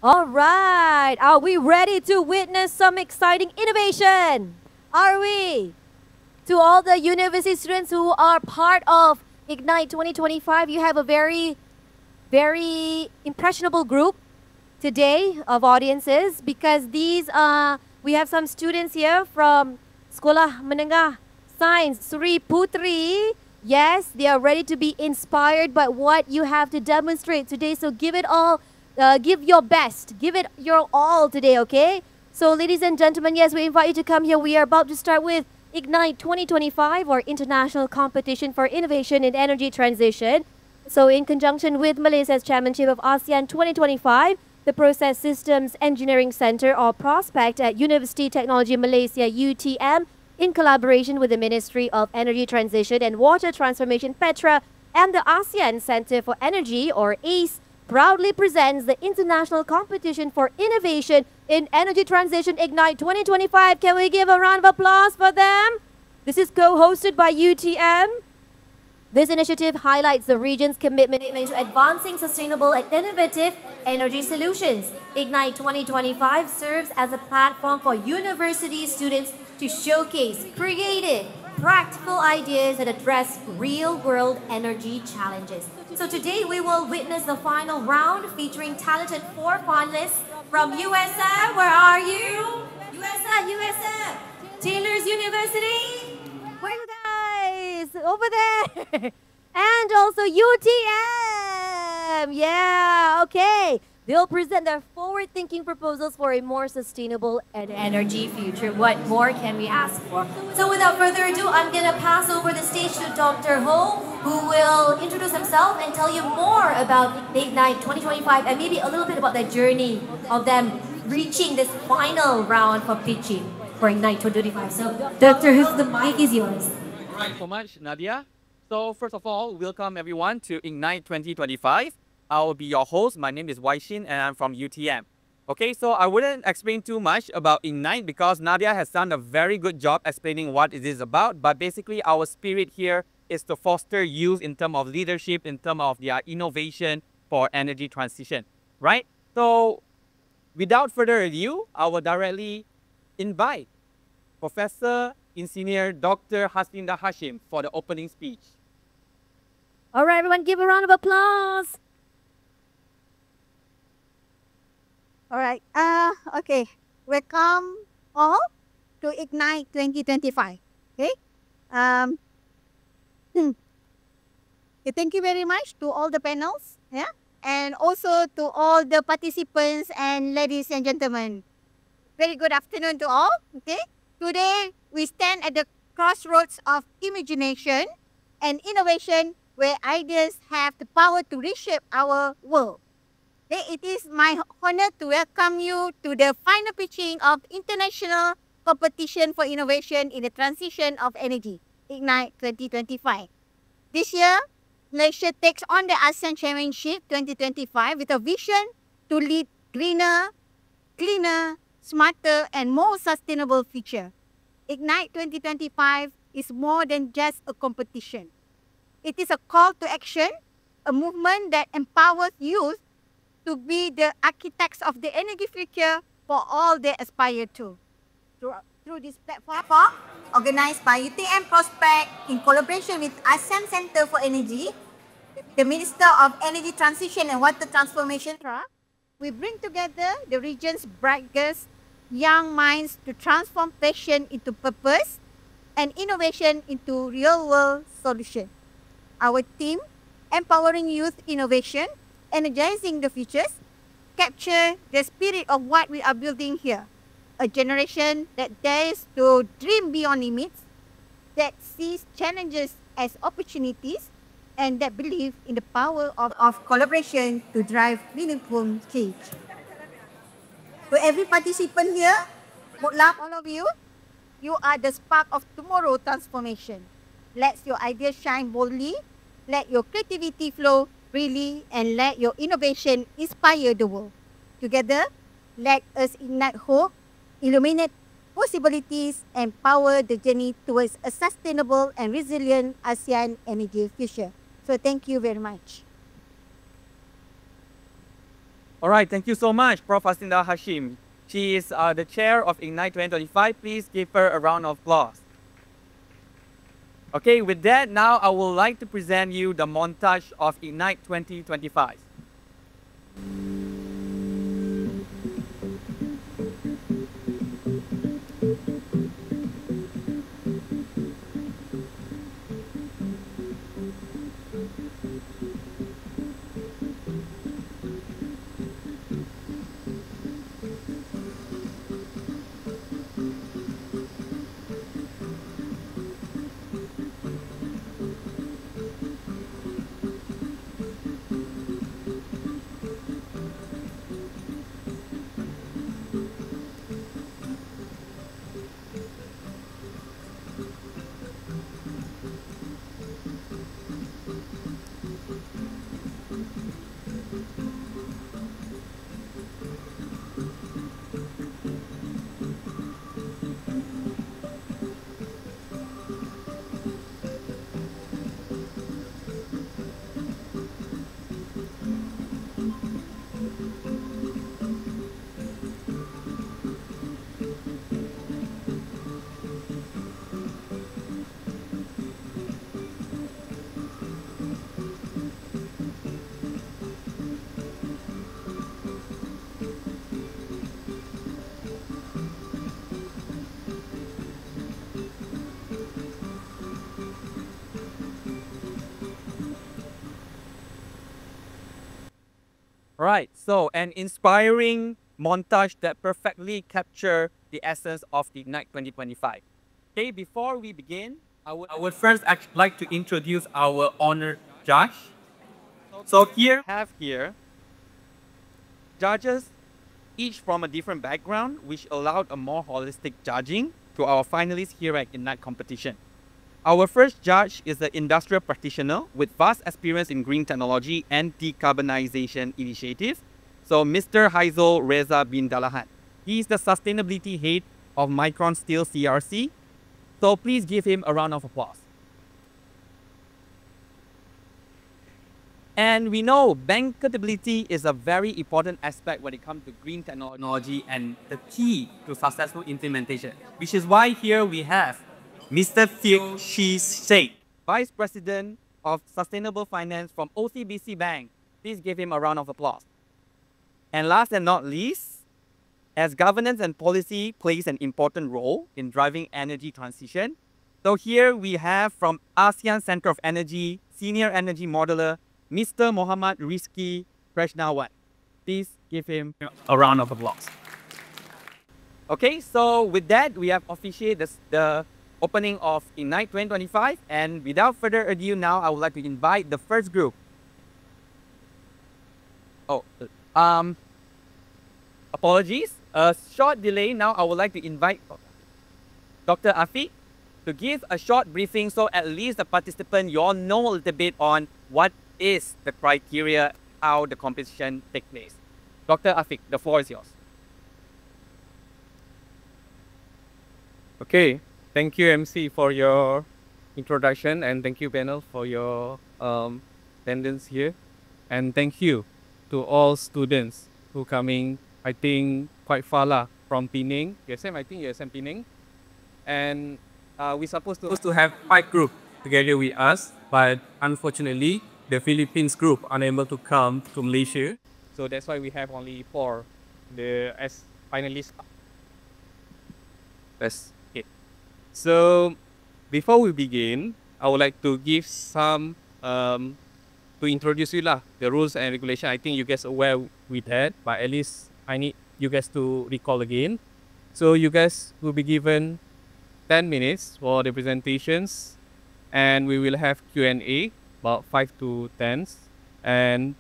All right. Are we ready to witness some exciting innovation? Are we? To all the university students who are part of Ignite 2025, you have a very impressionable group today of audiences because we have some students here from Sekolah Menengah Sains Sri Putri. Yes, they are ready to be inspired by what you have to demonstrate today. So give it all, give your best, give it your all today, okay? So ladies and gentlemen, yes, we invite you to come here. We are about to start with Ignite 2025, or International Competition for Innovation in Energy Transition. So in conjunction with Malaysia's Chairmanship of ASEAN 2025, the Process Systems Engineering Center, or Prospect, at Universiti Teknologi Malaysia UTM, in collaboration with the Ministry of Energy Transition and Water Transformation Petra and the ASEAN Center for Energy, or ACE, proudly presents the International Competition for Innovation in Energy Transition Ignite 2025. Can we give a round of applause for them? This is co-hosted by UTM. This initiative highlights the region's commitment to advancing sustainable and innovative energy solutions. Ignite 2025 serves as a platform for university students to showcase creative, practical ideas that address real-world energy challenges. So today we will witness the final round featuring talented 4 finalists from USM. Where are you? USM! Taylor's University! Where are you guys? Over there! And also UTM! Yeah, okay. They'll present their forward-thinking proposals for a more sustainable and energy future. What more can we ask for? So without further ado, I'm going to pass over the stage to Dr. Ho, who will introduce himself and tell you more about the Ignite 2025 and maybe a little bit about the journey of them reaching this final round for pitching for Ignite 2025. So Dr. Ho, the mic is yours. Thank you so much, Nadia. So first of all, welcome everyone to Ignite 2025. I will be your host. My name is Waishin and I'm from UTM. Okay, so I wouldn't explain too much about Ignite because Nadia has done a very good job explaining what it is about. But basically, our spirit here is to foster youth in terms of leadership, in terms of their innovation for energy transition, right? So without further ado, I will directly invite Professor Engineer Dr. Haslinda Hashim for the opening speech. All right, everyone, give a round of applause. All right. Okay. Welcome all to Ignite 2025. Okay. Thank you very much to all the panels. Yeah. And also to all the participants and ladies and gentlemen. Very good afternoon to all. Okay. Today we stand at the crossroads of imagination and innovation, where ideas have the power to reshape our world. It is my honor to welcome you to the final pitching of International Competition for Innovation in the Transition of Energy, Ignite 2025. This year, Malaysia takes on the ASEAN Chairmanship 2025 with a vision to lead greener, cleaner, smarter, and more sustainable future. Ignite 2025 is more than just a competition. It is a call to action, a movement that empowers youth to be the architects of the energy future for all they aspire to. Through this platform, organized by UTM Prospect in collaboration with ASEAN Center for Energy, the Minister of Energy Transition and Water Transformation, we bring together the region's brightest young minds to transform passion into purpose and innovation into real-world solutions. Our team, Empowering Youth Innovation, Energizing the Futures, capture the spirit of what we are building here. A generation that dares to dream beyond limits, that sees challenges as opportunities, and that believe in the power of collaboration to drive meaningful change. To every participant here, good luck all of you. You are the spark of tomorrow transformation. Let your ideas shine boldly, let your creativity flow freely, and let your innovation inspire the world. Together, let us ignite hope, illuminate possibilities, and power the journey towards a sustainable and resilient ASEAN energy future. So thank you very much. All right, thank you so much, Prof. Hasinda Hashim. She is the chair of Ignite 2025. Please give her a round of applause. Okay, with that, now I would like to present you the montage of Ignite 2025. Right, so an inspiring montage that perfectly capture the essence of the Ignite 2025. Okay, before we begin, I would first like to introduce our honored judge. So here judges, each from a different background, which allowed a more holistic judging to our finalists here at Ignite competition. Our first judge is the industrial practitioner with vast experience in green technology and decarbonization initiatives. So Mr. Haizul Reza bin Dalahan. He is the sustainability head of Micron Steel CRC. So please give him a round of applause. And we know bankability is a very important aspect when it comes to green technology and the key to successful implementation, which is why here we have Mr. Phil Sheikh, Vice President of Sustainable Finance from OCBC Bank. Please give him a round of applause. And last and not least, as governance and policy plays an important role in driving energy transition, so here we have from ASEAN Center of Energy, Senior Energy Modeler, Mr. Muhammad Rizki Krishnawan. Please give him a round of applause. Okay, so with that, we have officiated the opening of Ignite 2025. And without further ado, now I would like to invite the first group. Apologies, a short delay. Now I would like to invite Dr. Afiq to give a short briefing so at least the participant, you all know a little bit on what is the criteria, how the competition takes place. Dr. Afiq, the floor is yours. Okay, thank you MC for your introduction, and thank you panel for your attendance here, and thank you to all students who coming, I think quite far lah, from Penang, USM, I think USM Penang, and we supposed to have 5 groups together with us, but unfortunately the Philippines group unable to come to Malaysia, so that's why we have only 4 as finalists. That's it. So before we begin, I would like to give some to introduce you lah, the rules and regulation. I think you guys are aware with that, but at least I need you guys to recall again. So you guys will be given 10 minutes for the presentations, and we will have Q&A about 5 to 10, and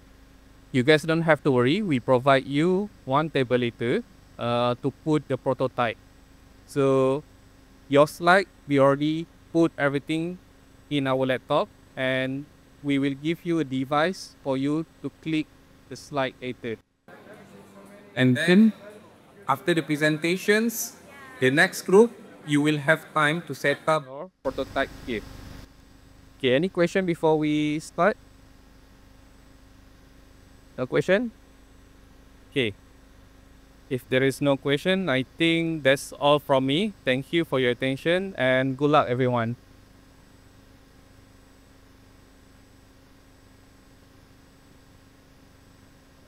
you guys don't have to worry. We provide you one table later to put the prototype. So your slide, we already put everything in our laptop, and we will give you a device for you to click the slide later. And then after the presentations, the next group, you will have time to set up your prototype here. Okay, any question before we start? No question? Okay. If there is no question, I think that's all from me. Thank you for your attention and good luck, everyone.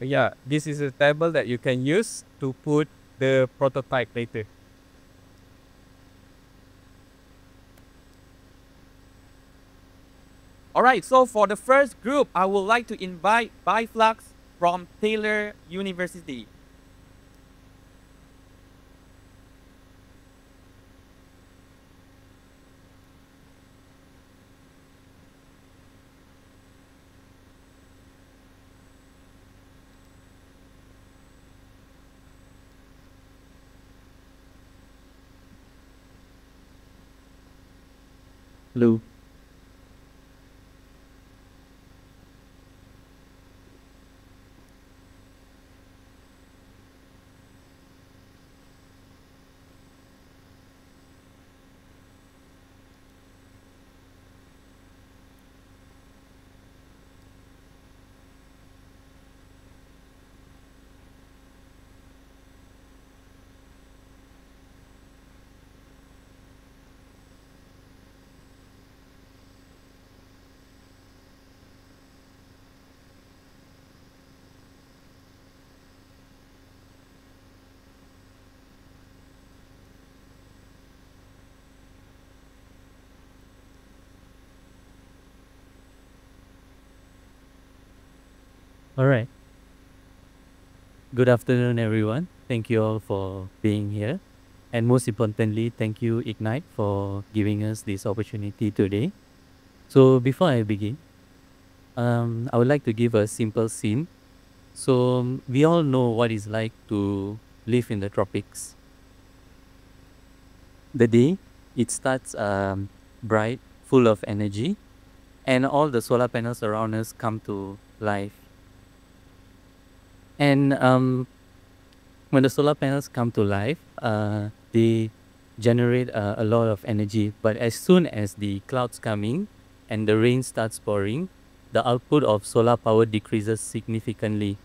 Yeah, this is a table that you can use to put the prototype later. All right, so for the first group, I would like to invite Biflux from Taylor University. Hello. All right. Good afternoon, everyone. Thank you all for being here. And most importantly, thank you, Ignite, for giving us this opportunity today. So before I begin, I would like to give a simple scene. So we all know what it's like to live in the tropics. The day, it starts bright, full of energy, and all the solar panels around us come to life. And when the solar panels come to life, they generate a lot of energy. But as soon as the clouds come in and the rain starts pouring, the output of solar power decreases significantly.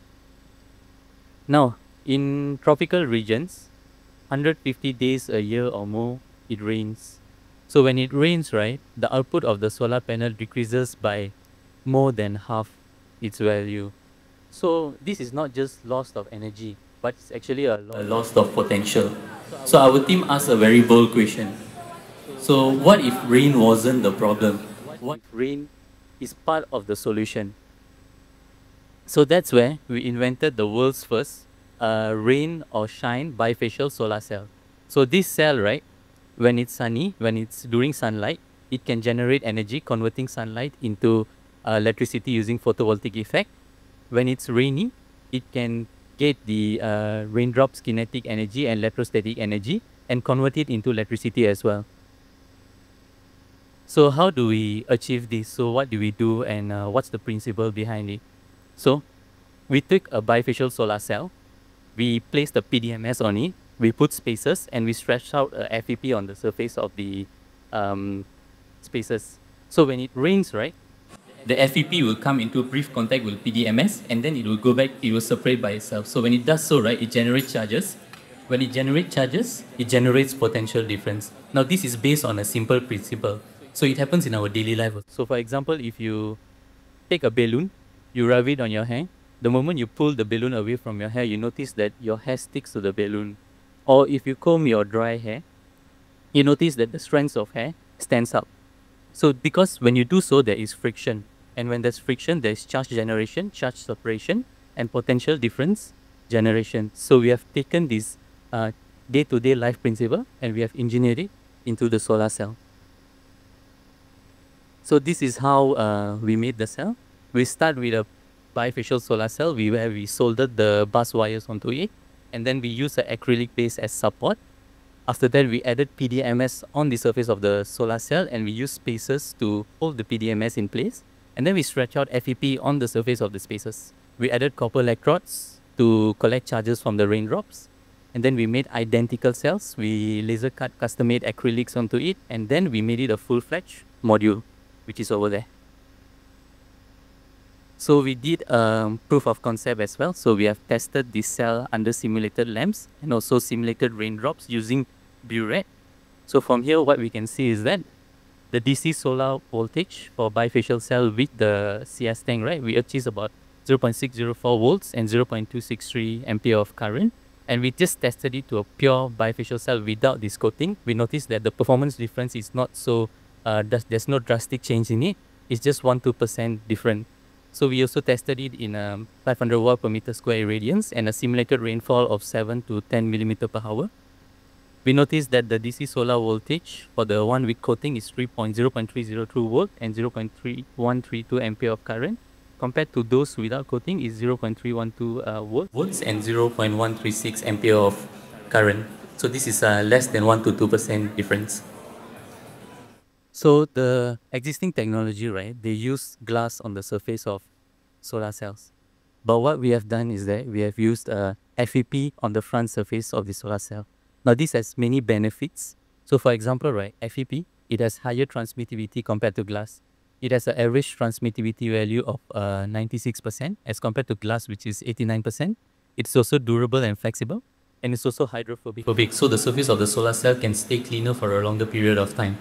Now, in tropical regions, 150 days a year or more, it rains. So when it rains, right, the output of the solar panel decreases by more than half its value. So this is not just loss of energy, but it's actually a loss of potential. So our team asked a very bold question. So what if rain wasn't the problem? What if rain is part of the solution? So that's where we invented the world's first rain or shine bifacial solar cell. So this cell, right, when it's sunny, when it's during sunlight, it can generate energy, converting sunlight into electricity using photovoltaic effect. When it's rainy, it can get the raindrops kinetic energy and electrostatic energy and convert it into electricity as well. So how do we achieve this? So what do we do, and what's the principle behind it? So we took a bifacial solar cell, we placed a PDMS on it, we put spacers, and we stretched out a FEP on the surface of the spaces. So when it rains, right, the FEP will come into brief contact with PDMS, and then it will go back, it will separate by itself. So when it does so, right, it generates charges. When it generates charges, it generates potential difference. Now this is based on a simple principle. So it happens in our daily life. So for example, if you take a balloon, you rub it on your hair. The moment you pull the balloon away from your hair, you notice that your hair sticks to the balloon. Or if you comb your dry hair, you notice that the strands of hair stands up. So because when you do so, there is friction. And when there's friction, there's charge generation, charge separation, and potential difference generation. So we have taken this day-to-day life principle and we have engineered it into the solar cell. So this is how we made the cell. We start with a bifacial solar cell where we soldered the bus wires onto it, and then we use an acrylic base as support. After that, we added PDMS on the surface of the solar cell, and we use spacers to hold the PDMS in place. And then we stretch out FEP on the surface of the spacers. We added copper electrodes to collect charges from the raindrops. And then we made identical cells. We laser cut custom-made acrylics onto it, and then we made it a full-fledged module, which is over there. So we did proof of concept as well. So we have tested this cell under simulated lamps and also simulated raindrops using burette. So from here, what we can see is that the DC solar voltage for bifacial cell with the CS tank, right, we achieve about 0.604 volts and 0.263 ampere of current. And we just tested it to a pure bifacial cell without this coating. We noticed that the performance difference is not so, there's no drastic change in it. It's just 1-2% different. So we also tested it in 500 watt per meter square irradiance and a simulated rainfall of 7 to 10 millimeter per hour. We noticed that the DC solar voltage for the one with coating is 0.302 volt and 0.3132 ampere of current, compared to those without coating is 0.312 volts and 0.136 ampere of current. So this is less than 1 to 2% difference. So the existing technology, right, they use glass on the surface of solar cells. But what we have done is that we have used a FEP on the front surface of the solar cell. Now this has many benefits. So for example, right, FEP, it has higher transmittivity compared to glass. It has an average transmittivity value of 96% as compared to glass, which is 89%. It's also durable and flexible, and it's also hydrophobic. So the surface of the solar cell can stay cleaner for a longer period of time.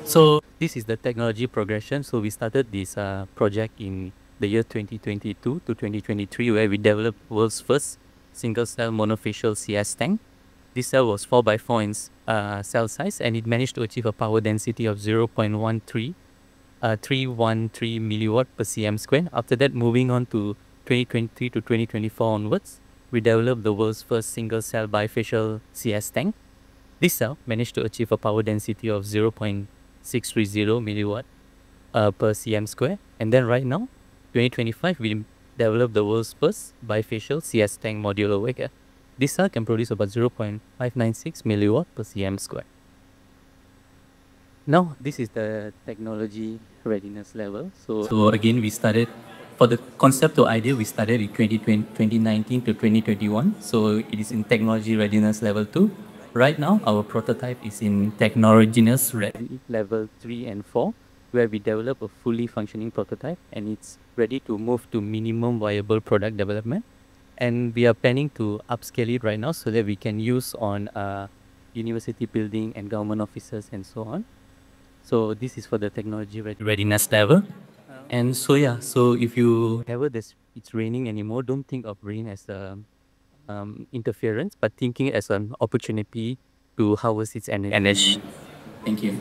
So this is the technology progression. So we started this project in the year 2022 to 2023, where we developed world's first single-cell monofacial CS tank. This cell was 4x4 in cell size, and it managed to achieve a power density of 0.313 milliwatt per cm square. After that, moving on to 2023 to 2024 onwards, we developed the world's first single-cell bifacial CS tank. This cell managed to achieve a power density of 0.630 milliwatt per cm square. And then right now, 2025, we developed the world's first bifacial CS tank modular waker. This cell can produce about 0.596 milliwatt per cm square. Now, this is the technology readiness level. So again, we started, for the concept to idea, we started in 2019 to 2021. So it is in technology readiness level 2. Right now, our prototype is in technologiness ready level 3 and 4, where we develop a fully functioning prototype, and it's ready to move to minimum viable product development. And we are planning to upscale it right now so that we can use on university building and government offices and so on. So this is for the technology readiness level. And so yeah, so if you ever it's raining anymore, don't think of rain as a interference, but thinking as an opportunity to harvest its energy. Thank you.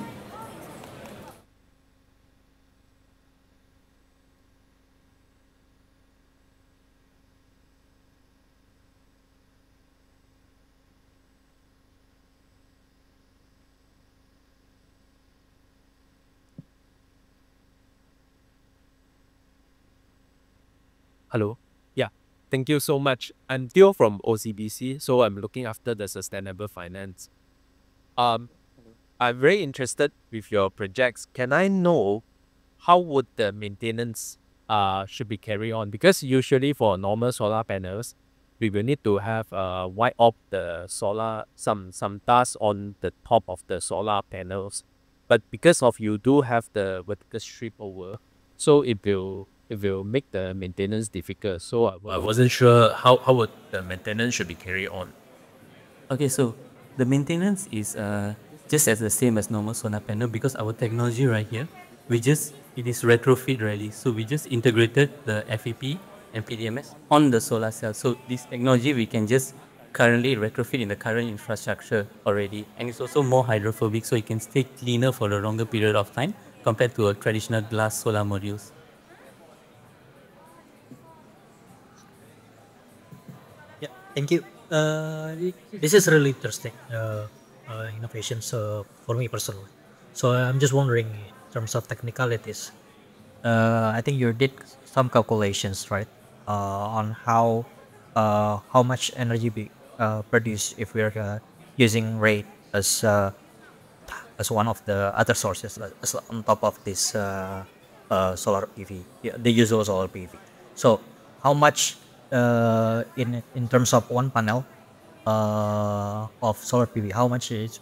Hello. Yeah. Thank you so much. I'm Theo from OCBC, so I'm looking after the sustainable finance. I'm very interested with your projects. Can I know how would the maintenance should be carried on? Because usually for normal solar panels, we will need to have wipe off the solar some dust on the top of the solar panels. But because of you do have the vertical strip over, so it will make the maintenance difficult. So I wasn't sure how would the maintenance should be carried on. Okay, so the maintenance is just as the same as normal solar panel, because our technology right here, it is retrofit ready. So we just integrated the FEP and PDMS on the solar cell. So this technology we can just currently retrofit in the current infrastructure already. And it's also more hydrophobic, so it can stay cleaner for a longer period of time compared to a traditional glass solar modules. Yeah, thank you. This is really interesting innovations for me personally. So I'm just wondering, in terms of technicalities, I think you did some calculations, right, on how much energy be produced if we're using rate as one of the other sources, as on top of this solar PV, yeah, the usual solar PV. So how much in terms of one panel of solar PV, how much it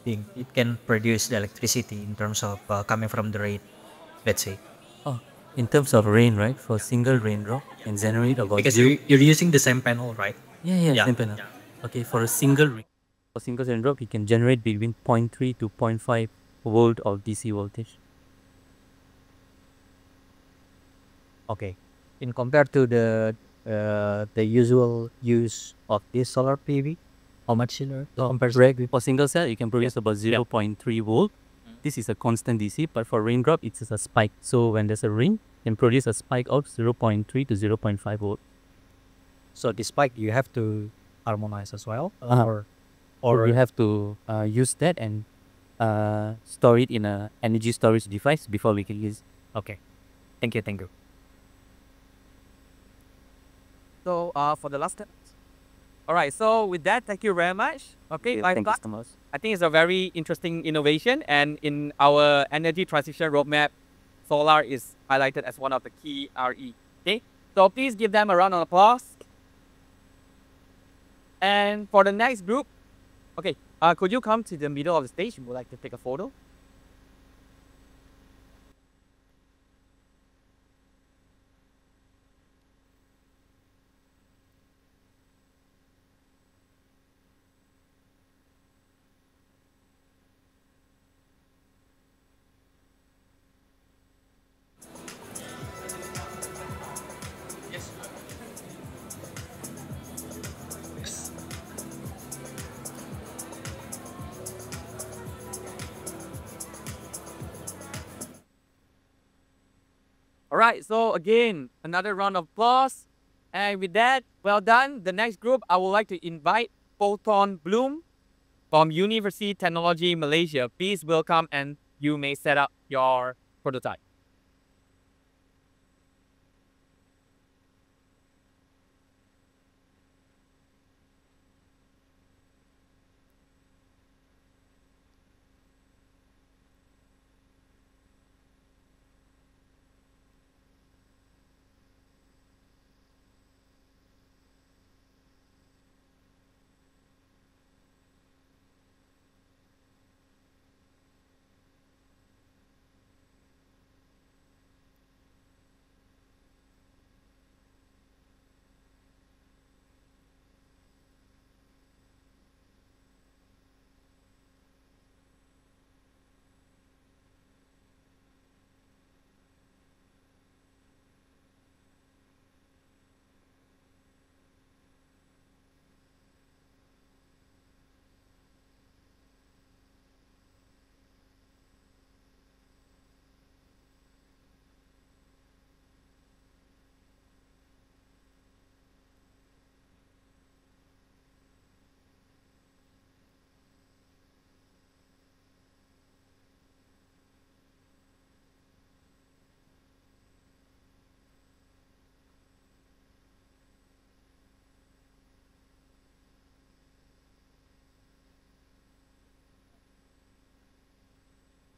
can produce the electricity in terms of coming from the rate, let's say? Oh, in terms of rain, right? For single raindrop can generate about Because zero. you're using the same panel, right? Yeah, same panel. Okay, for a single for single raindrop, it can generate between 0.3 to 0.5 volt of DC voltage. Okay. In compared to the usual use of this solar PV, how much compares with For single cell, you can produce about 0.3 volt. This is a constant DC, but for raindrop, it's a spike. So when there's a rain, you can produce a spike of 0.3 to 0.5 volt. so the spike you have to harmonize as well, Or you have to use that and store it in a energy storage device before we can use. okay. Thank you. So for the last step. All right, so with that, thank you very much. Okay, Thank you so much. I think it's a very interesting innovation, and in our energy transition roadmap, solar is highlighted as one of the key RE. Okay, so please give them a round of applause. And for the next group, okay, could you come to the middle of the stage? We would like to take a photo. All right, so again, another round of applause. And with that, well done. The next group, I would like to invite Photon Bloom from Universiti Teknologi Malaysia. Please welcome, and you may set up your prototype.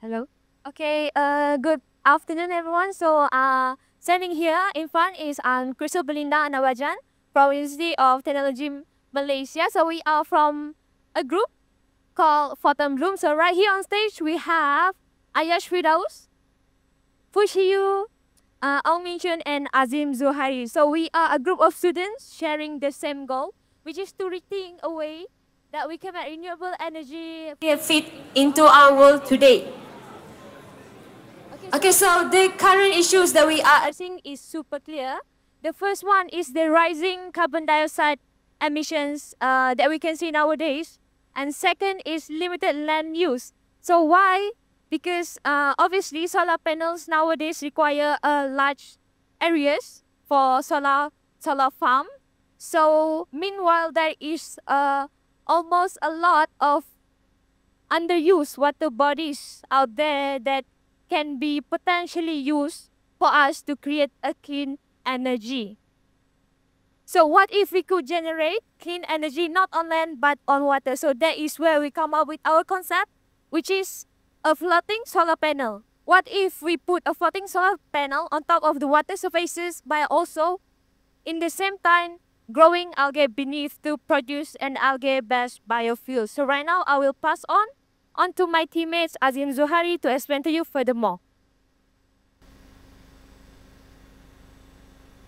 Hello. Okay. Good afternoon, everyone. So, standing here in front is Crystal Belinda Anawajan from University of Technology Malaysia. So we are from a group called Photon Bloom. So right here on stage we have Ayash Firdaus, Fushiyu, Ong Minchun, and Azim Zuhairi. So we are a group of students sharing the same goal, which is to rethink a way that we can make renewable energy fit into our world today. Okay, so the current issues that we are addressing is super clear. The first one is the rising carbon dioxide emissions that we can see nowadays. And second is limited land use. So why? Because obviously solar panels nowadays require large areas for solar farm. So meanwhile, there is almost a lot of underused water bodies out there that can be potentially used for us to create a clean energy. So what if we could generate clean energy not on land but on water? So that is where we come up with our concept, which is a floating solar panel. What if we put a floating solar panel on top of the water surfaces by also in the same time growing algae beneath to produce an algae-based biofuel? So right now I will pass on to my teammates Azim Zuhari to explain to you furthermore.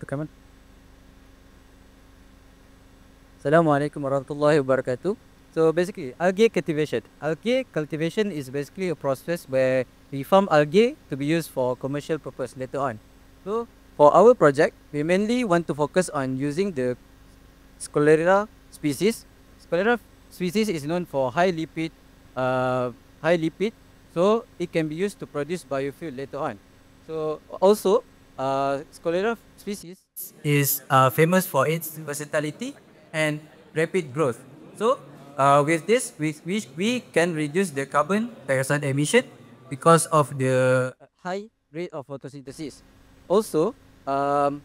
Come on. Assalamualaikum warahmatullahi wabarakatuh. So basically, algae cultivation. Algae cultivation is basically a process where we farm algae to be used for commercial purpose later on. So for our project, we mainly want to focus on using the Sclera species. Sclera species is known for high lipid, so it can be used to produce biofuel later on. So also, Sclera species is famous for its versatility and rapid growth. So with this, we can reduce the carbon dioxide emission because of the high rate of photosynthesis. Also, um,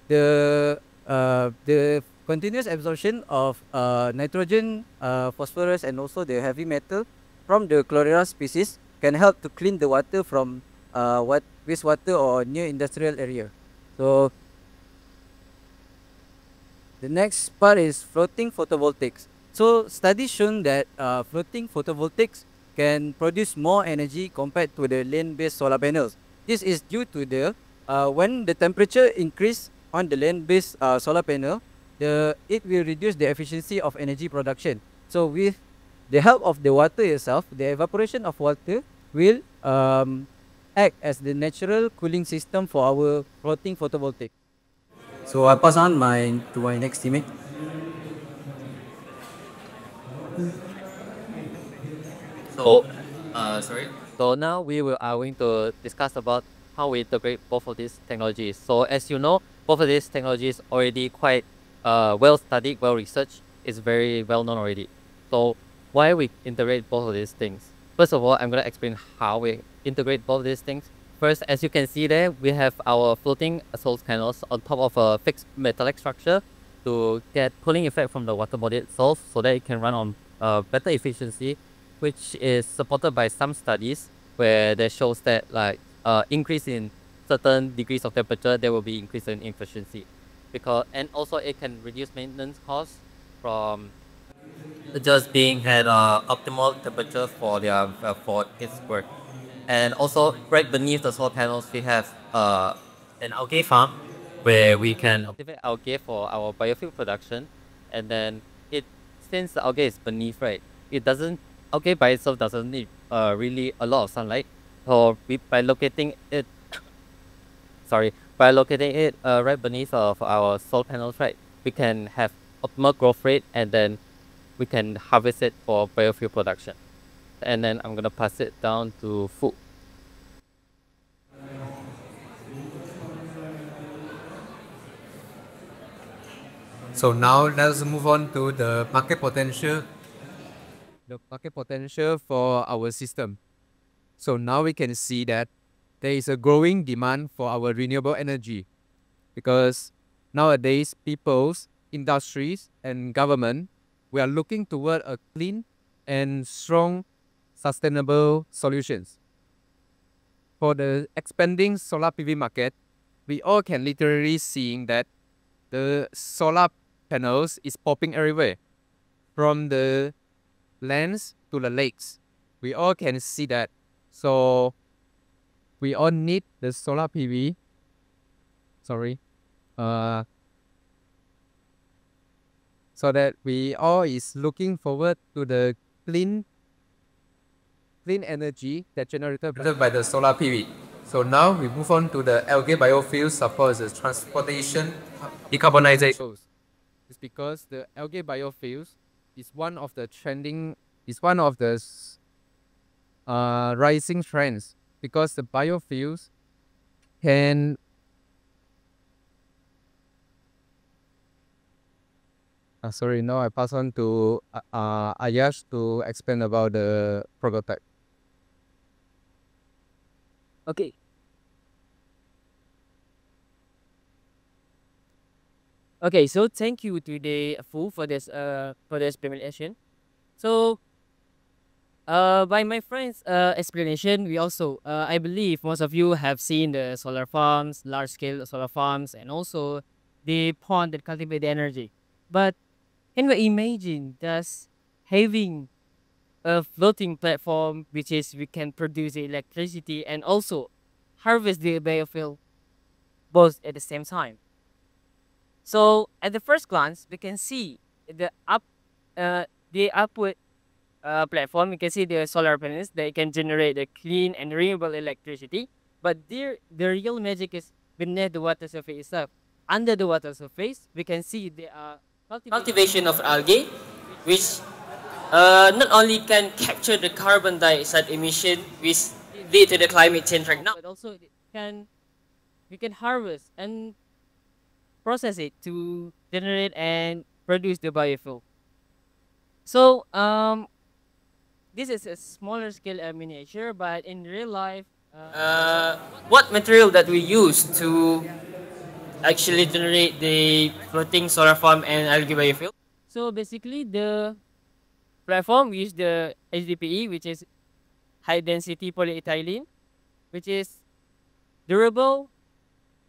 the continuous absorption of nitrogen, phosphorus, and also the heavy metal from the Chlorella species can help to clean the water from wastewater or near industrial area. So the next part is floating photovoltaics. So studies shown that floating photovoltaics can produce more energy compared to the land-based solar panels. This is due to the when the temperature increase on the land-based solar panel, it will reduce the efficiency of energy production. So with the help of the water itself, the evaporation of water will act as the natural cooling system for our floating photovoltaic. So I pass on to my next teammate. So, sorry. So now are going to discuss about how we integrate both of these technologies. So as you know, both of these technologies already quite well studied, well researched. It's very well known already. So why we integrate both of these things? First of all, I'm gonna explain how we integrate both of these things. First, as you can see there, we have our floating solar panels on top of a fixed metallic structure to get cooling effect from the water body itself, so that it can run on better efficiency, which is supported by some studies where they shows that like increase in certain degrees of temperature, there will be increase in efficiency, and also it can reduce maintenance costs from just being at optimal temperature for its work. And also right beneath the solar panels, we have an algae farm where we can cultivate algae for our biofuel production. And then since the algae is beneath, right, algae by itself doesn't need really a lot of sunlight. So by locating it, right beneath of our solar panels, right, we can have optimal growth rate, and then we can harvest it for biofuel production. And then I'm gonna pass it down to Fu. So now let's move on to the market potential. The market potential for our system. So now we can see that there is a growing demand for our renewable energy, because nowadays people's industries and government, we are looking toward a clean and strong sustainable solutions. For the expanding solar PV market, we all can literally seeing that the solar panels is popping everywhere, from the lands to the lakes. We all can see that. So we all need the solar PV. So that we all is looking forward to the clean energy that generated by the solar PV. So now we move on to the algae biofuels supports the transportation decarbonization. It's because the algae biofuels is one of the rising trends, because the biofuels can now I pass on to Ayash to explain about the prototype. Okay. Okay, so thank you today, Fu, for this explanation. So by my friend's explanation, we also I believe most of you have seen the solar farms, large scale solar farms, and also the pond that cultivate the energy. But can we imagine just having a floating platform we can produce the electricity and also harvest the biofuel? both at the same time. So at the first glance, we can see the upward platform. You can see the solar panels. They can generate the clean and renewable electricity. But there, the real magic is beneath the water surface itself. Under the water surface, we can see there are cultivation of algae, which not only can capture the carbon dioxide emission, which lead to the climate change right now, but also we can harvest and process it to generate and produce the biofuel. So this is a smaller scale miniature, but in real life, what material that we use to actually generate the floating solar farm and algae biofuel? So basically, the platform use the HDPE, which is high density polyethylene, which is durable,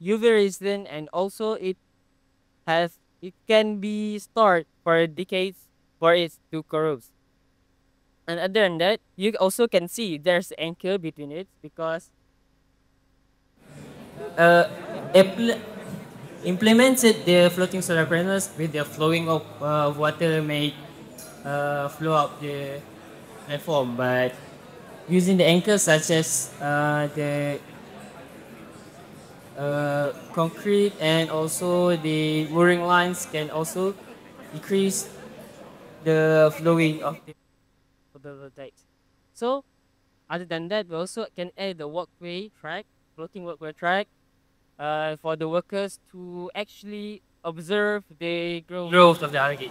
UV resistant, and also it can be stored for decades for it to corrode. And other than that, you also can see there's anchor between it because implemented the floating solar panels with the flowing of water may flow up the platform, but using the anchors such as the concrete and also the mooring lines can also decrease the flowing of the photovoltaics. So other than that, we also can add the walkway track, floating walkway track, for the workers to actually observe the growth of the algae.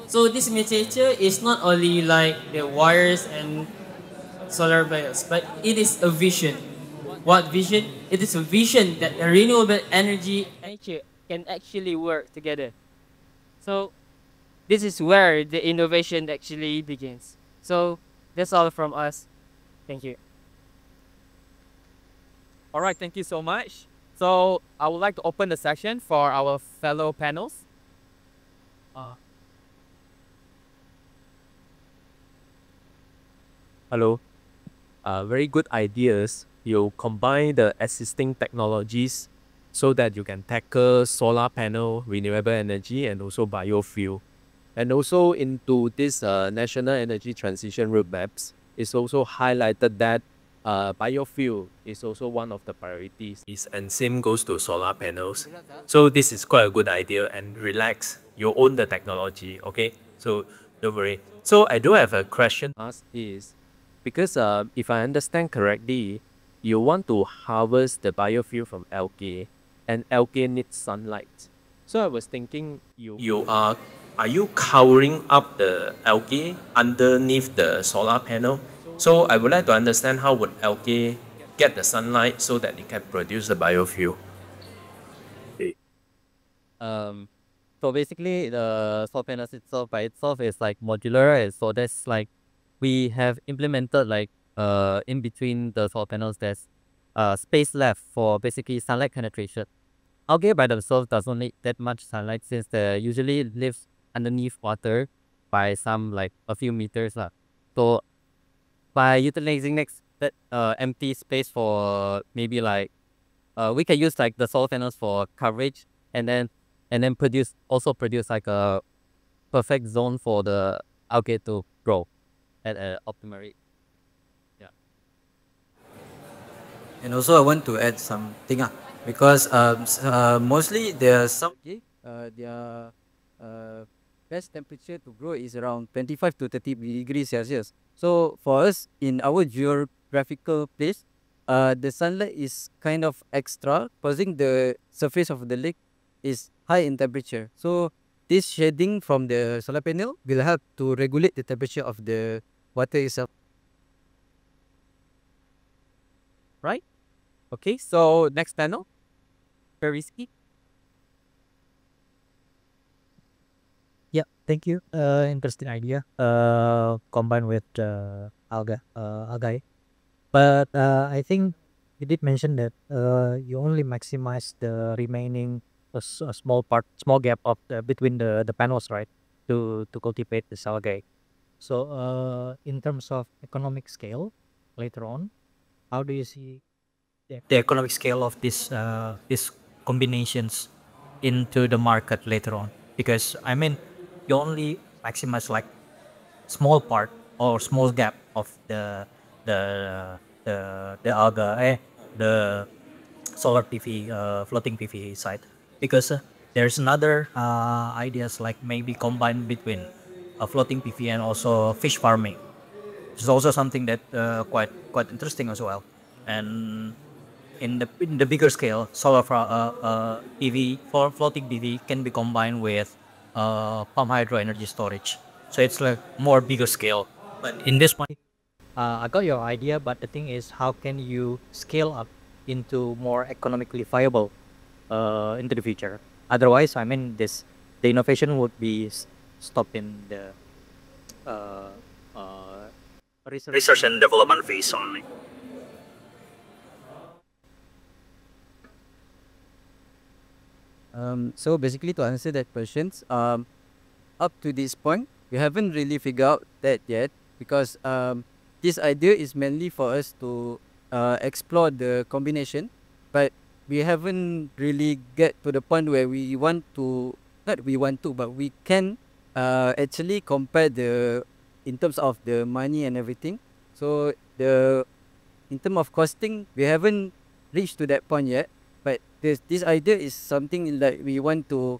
So this miniature is not only like the wires and solar panels, but it is a vision. What vision? It is a vision that a renewable energy and nature can actually work together. So this is where the innovation actually begins. So that's all from us. Thank you. All right, thank you so much. So I would like to open the session for our fellow panels. Hello. Very good ideas. You combine the existing technologies so that you can tackle solar panel, renewable energy, and also biofuel. And also into this national energy transition roadmaps, it's also highlighted that biofuel is also one of the priorities. And same goes to solar panels. So this is quite a good idea, and relax, you own the technology, okay? So don't worry. So I do have a question. Ask is, because if I understand correctly, you want to harvest the biofuel from algae, and algae needs sunlight. So I was thinking you are you covering up the algae underneath the solar panel? So I would like to understand how would algae get the sunlight so that it can produce the biofuel. So basically, the solar panels itself by itself is like modular. So that's like we have implemented like in between the solar panels, there's space left for basically sunlight penetration. Algae by themselves doesn't need that much sunlight since they usually lives underneath water by some like a few meters lah. So by utilizing that empty space for maybe like we can use like the solar panels for coverage and then produce like a perfect zone for the algae to grow at an optimal rate. Yeah. And also I want to add something because mostly there are some Their best temperature to grow is around 25 to 30 degrees Celsius. So for us in our geographical place, the sunlight is kind of extra, causing the surface of the lake is high in temperature. So this shading from the solar panel will help to regulate the temperature of the water itself. Right? Okay, so next panel. Very risky. Yeah, thank you. Interesting idea. Combined with algae. But I think you did mention that you only maximize the remaining small gap of between the panels, right? To cultivate this algae. So in terms of economic scale, later on, how do you see the economic scale of these combinations into the market later on. Because I mean, you only maximize like small part or small gap of the alga, the solar PV, floating PV side, because there's another ideas like maybe combine between floating PV and also fish farming. It's also something that quite interesting as well. And in the bigger scale, PV for floating PV can be combined with pump hydro energy storage. So it's like more bigger scale. But in this one, I got your idea, but the thing is, how can you scale up into more economically viable into the future? Otherwise, I mean, the innovation would be stopped in the uh, uh, research and development phase only. So basically, to answer that questions, up to this point, we haven't really figured out that yet, because this idea is mainly for us to explore the combination, but we haven't really get to the point where we want to, not we want to, but we can actually compare the in terms of the money and everything. So the in terms of costing, we haven't reached to that point yet. But this idea is something like we want to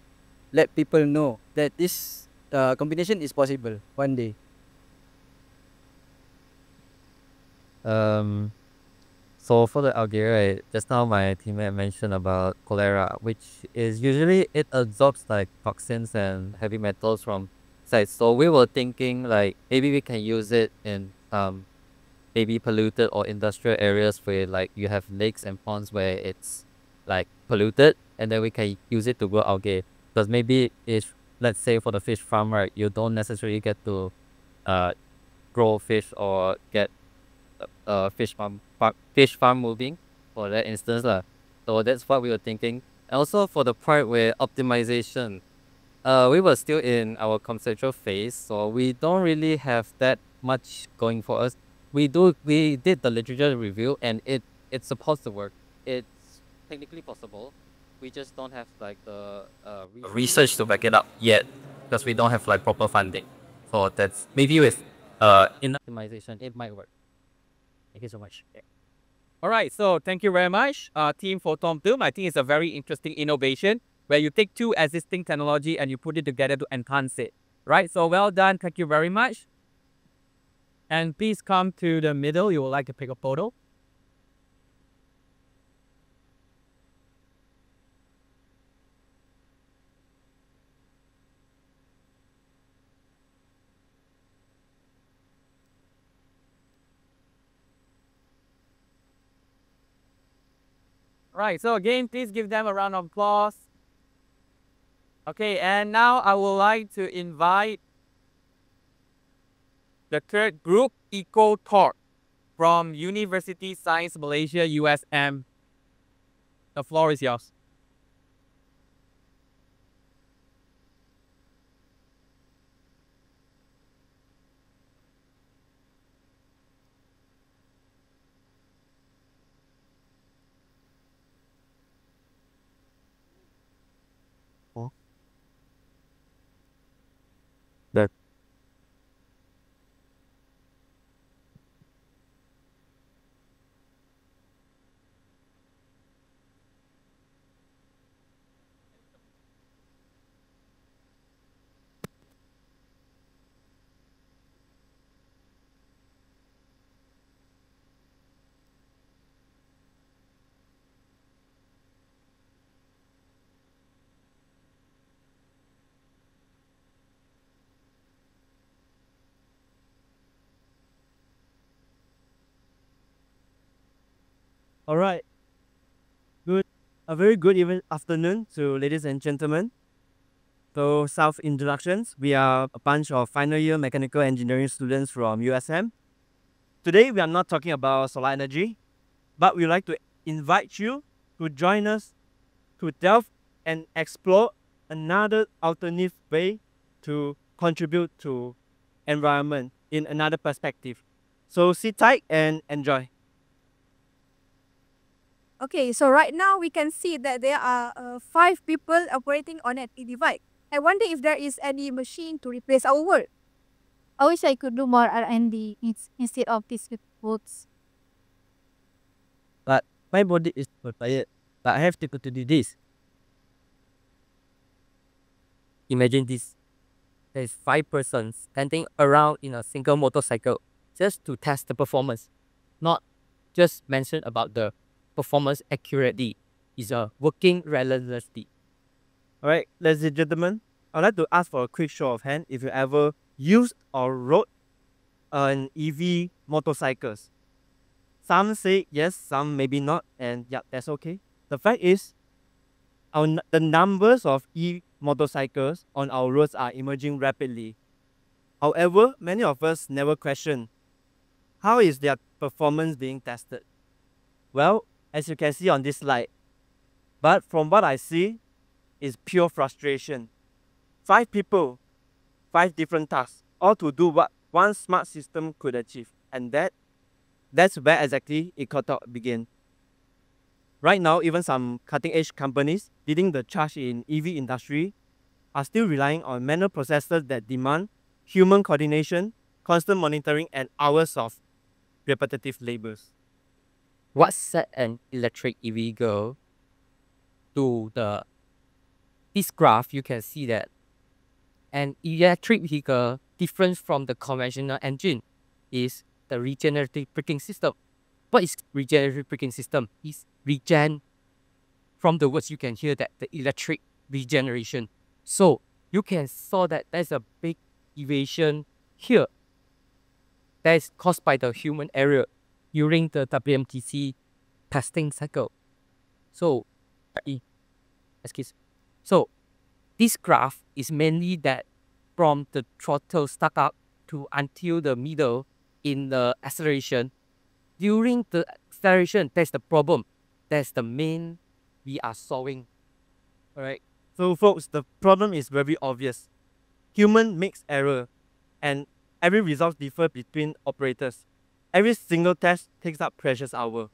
let people know that this combination is possible one day. So for the algae, right, just now my teammate mentioned about cholera, which is usually it absorbs like toxins and heavy metals from sites. So we were thinking like maybe we can use it in maybe polluted or industrial areas where like you have lakes and ponds where it's like polluted, and then we can use it to grow algae. Because maybe if, let's say for the fish farm, right, you don't necessarily get to grow fish or get fish farm moving for that instance lah. So that's what we were thinking. And also for the part where optimization, we were still in our conceptual phase, so we don't really have that much going for us. We did the literature review, and it's supposed to work. It's technically possible. We just don't have like the research to back it up yet, because we don't have like proper funding. So that's maybe with in optimization it might work. Thank you so much. Yeah. All right, so thank you very much, team Photon Bloom. I think it's a very interesting innovation where you take two existing technology and you put it together to enhance it. Right, so well done. Thank you very much. And please come to the middle. You would like to pick a photo. Right, so again, please give them a round of applause. Okay, and now I would like to invite the third group, Eco Talk, from Universiti Science Malaysia, USM. The floor is yours. That All right. Good. A very good even afternoon to ladies and gentlemen. So, self introductions. We are a bunch of final year mechanical engineering students from USM. Today, we are not talking about solar energy, but we would like to invite you to join us to delve and explore another alternative way to contribute to environment in another perspective. So sit tight and enjoy. Okay, so right now we can see that there are 5 people operating on an e-bike. I wonder if there is any machine to replace our work. I wish I could do more R&D instead of these books. But my body is so tired. But I have to go to do this. Imagine this. There's 5 persons standing around in a single motorcycle just to test the performance. Not just mention about the performance accurately. It's working relentlessly. Alright, ladies and gentlemen, I'd like to ask for a quick show of hand if you ever used or rode an EV motorcycles. Some say yes, some maybe not, and yeah, that's okay. The fact is, the numbers of motorcycles on our roads are emerging rapidly. However, many of us never question how is their performance being tested. Well, as you can see on this slide, but from what I see, is pure frustration. 5 people, 5 different tasks, all to do what one smart system could achieve, and that's where exactly EcoTalk began. Right now, even some cutting-edge companies leading the charge in EV industry are still relying on manual processes that demand human coordination, constant monitoring, and hours of repetitive labors. What set an electric EV go to this graph, you can see that an electric vehicle different from the conventional engine is the regenerative braking system. What is regenerative braking system? It's regen. From the words you can hear that the electric regeneration. So you can saw that there's a big deviation here that is caused by the human error during the WMTC testing cycle. So, this graph is mainly that from the throttle stuck up to until the middle in the acceleration. During the acceleration, that's the problem. That's the main we are solving. Alright, so folks, the problem is very obvious. Human makes error, and every result differs between operators. Every single test takes up precious hours.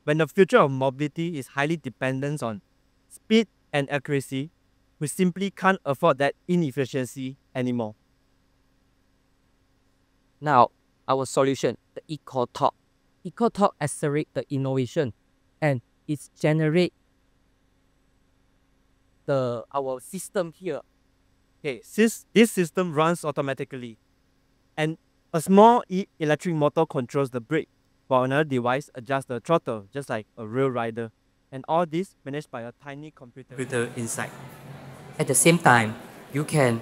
When the future of mobility is highly dependent on speed and accuracy, we simply can't afford that inefficiency anymore. Now, our solution, the EcoTalk. EcoTalk accelerates the innovation and it generates our system here. Okay, this system runs automatically, and a small electric motor controls the brake, while another device adjusts the throttle, just like a real rider. And all this managed by a tiny computer inside. At the same time, you can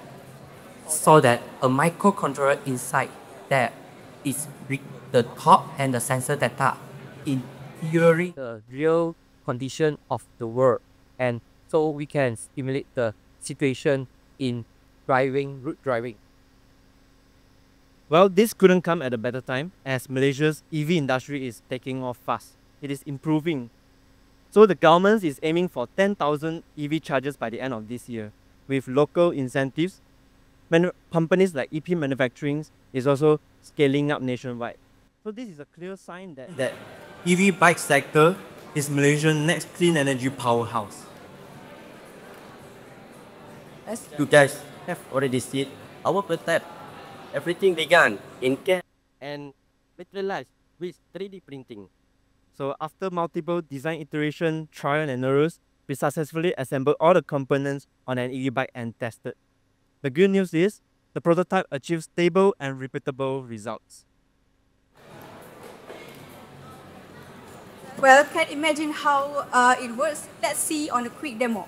saw that a microcontroller inside there is with the top and the sensor data in theory the real condition of the world, and so we can simulate the situation in route driving. Well, this couldn't come at a better time, as Malaysia's EV industry is taking off fast. It is improving. So the government is aiming for 10,000 EV chargers by the end of this year. With local incentives, companies like EP Manufacturing is also scaling up nationwide. So this is a clear sign that EV bike sector is Malaysia's next clean energy powerhouse. As you guys have already seen, our prototype, everything began in CAD and materialized with 3D printing. So after multiple design iteration, trial and errors, we successfully assembled all the components on an EV bike and tested. The good news is, the prototype achieves stable and repeatable results. Well, can't imagine how it works. Let's see on a quick demo.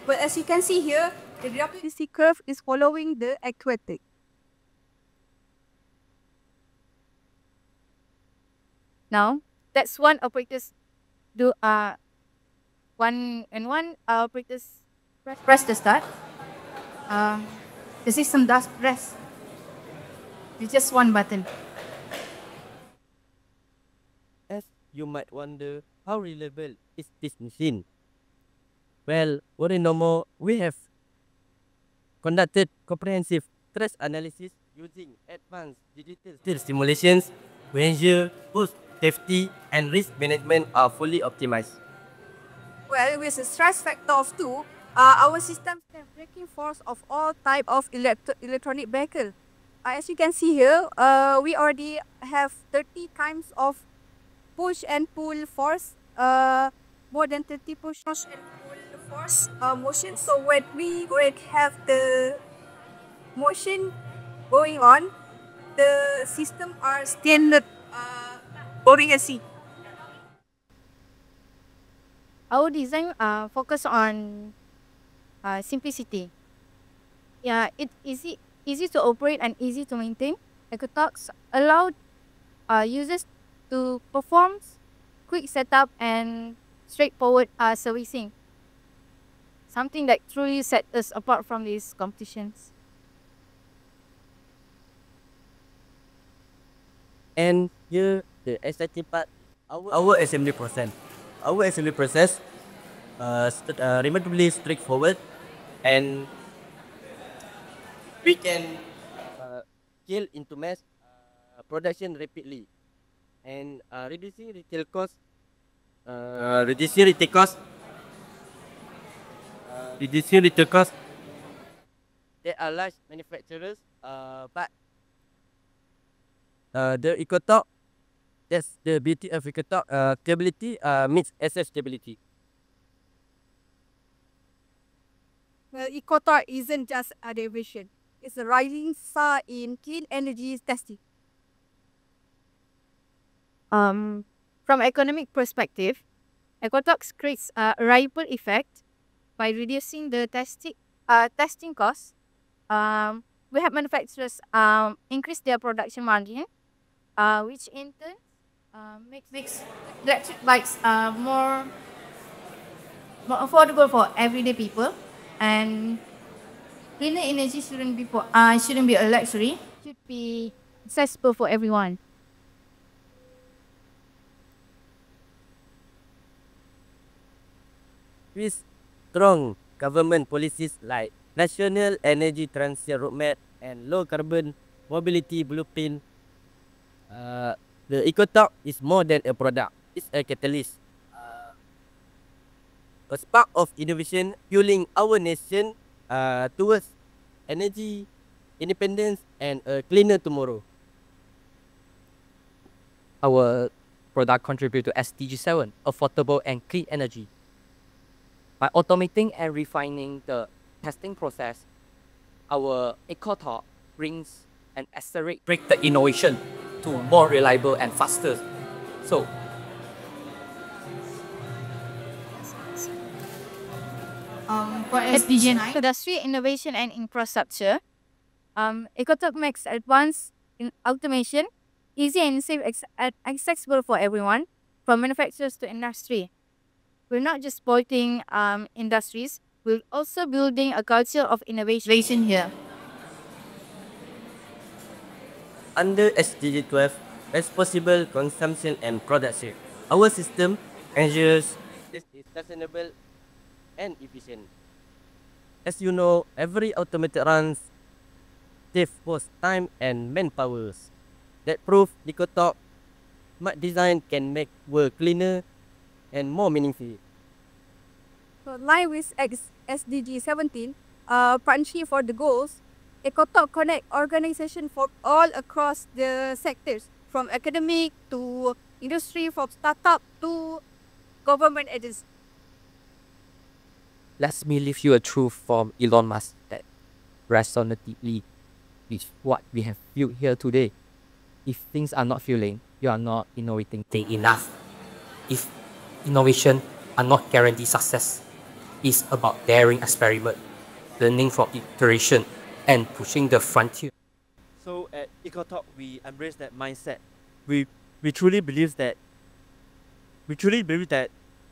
But as you can see here, the WTC curve is following the aquatic. Now, that's one operators do one operators press the start. The system does press. It's just one button. As you might wonder, how reliable is this machine? Well, worry no more, we have conducted comprehensive stress analysis using advanced digital simulations to ensure both safety and risk management are fully optimized. Well, with a stress factor of 2, our system can braking force of all type of electronic vehicle. As you can see here, we already have 30 times of push and pull force, more than 30 push and pull force motion. So when we already have the motion going on, the system are standard boring and see. Our design focus on simplicity. Yeah, it's easy to operate and easy to maintain. EcoTalks allow users to perform quick setup and straightforward servicing. Something that truly sets us apart from these competitions. And here the exciting part, our assembly process. Our assembly process remarkably straightforward, and we can scale into mass production rapidly, and reducing retail costs. Reducing retail costs. Reducing retail costs. There are large manufacturers, but the EcoTalk, that's the beauty of EcoTalk. Stability means asset stability. Well, EcoTalk isn't just a division. It's a rising star in clean energy testing. From economic perspective, EcoTalks creates a ripple effect by reducing the testing costs. We have manufacturers increase their production margin, which in turn makes electric bikes more affordable for everyday people. And cleaner energy shouldn't be a luxury. It should be accessible for everyone. With strong government policies like National Energy Transition Roadmap and Low Carbon Mobility Blueprint, the EcoTalk is more than a product. It's a catalyst, a spark of innovation fueling our nation towards energy independence and a cleaner tomorrow. Our product contribute to SDG 7, affordable and clean energy. By automating and refining the testing process, our EcoTalk brings and accelerate break the innovation to more reliable and faster. So For SDG 9, industry innovation and infrastructure, EcoTalk makes advanced in automation easy and safe accessible for everyone, from manufacturers to industry. We're not just supporting industries, we're also building a culture of innovation here. Under SDG 12, responsible consumption and production, our system ensures this is sustainable and efficient. As you know, every automated runs save both time and manpower. That proof EcoTalk smart design can make work cleaner and more meaningful. So, line with SDG 17, partnership for the goals, EcoTalk connect organizations from all across the sectors, from academic to industry, from startup to government agencies. let me leave you a truth from Elon Musk that resonatively with what we have built here today. If things are not feeling, you are not innovating enough. If innovation are not guaranteed success, it's about daring experiment, learning from iteration, and pushing the frontier. So at EcoTalk, we embrace that mindset. We truly believe that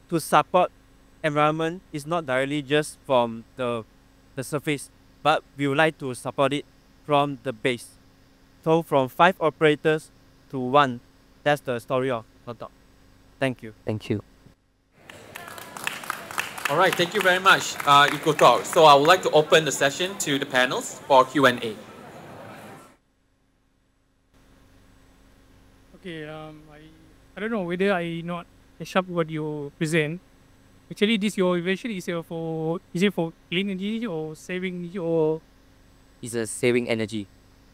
to support environment is not directly just from the surface, but we would like to support it from the base. So from 5 operators to 1, that's the story of EcoTalk. Thank you. Thank you. All right, thank you very much, EcoTalk. So I would like to open the session to the panels for Q&A. Okay, I don't know whether I not sharp what you present, Actually, this your invention is it for clean energy or saving energy or It's a saving energy.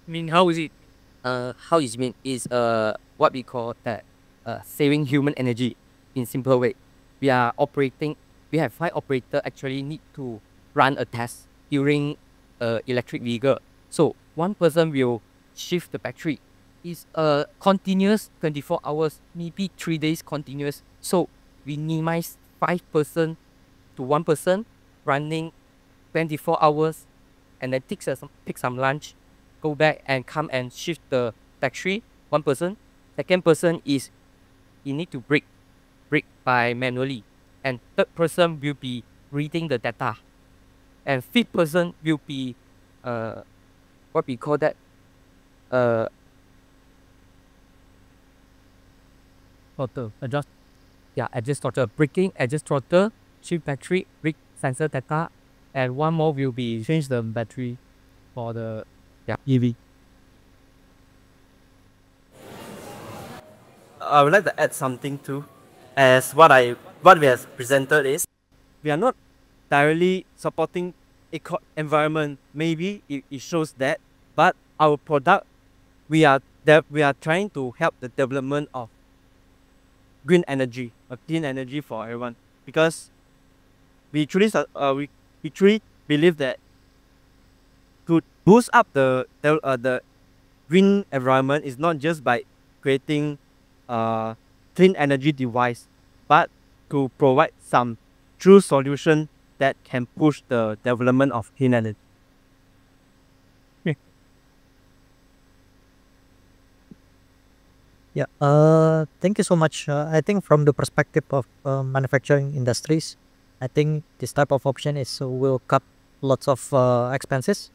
I mean how is it? How is mean is what we call that saving human energy in simple way. We are operating. We have 5 operator actually need to run a test during electric vehicle. So one person will shift the battery. It's a continuous 24 hours, maybe 3 days continuous. So we minimize 5 person to 1 person running 24 hours, and then take some lunch, go back and come and shift the battery. 1 person. Second person is he need to brake by manually, and third person will be reading the data, and fifth person will be what we call that Throttle, adjust. yeah, adjust throttle, braking, adjust throttle, shift battery, brake, sensor data, and one more will be Change the battery for the yeah. EV. I would like to add something too, as what we have presented is we are not directly supporting environment. Maybe it shows that, but our product we are trying to help the development of green energy, clean energy for everyone, because we truly believe that to boost up the green environment is not just by creating clean energy device, but to provide some true solution that can push the development of clean energy. Yeah, thank you so much. I think from the perspective of manufacturing industries, I think this type of option is will cut lots of expenses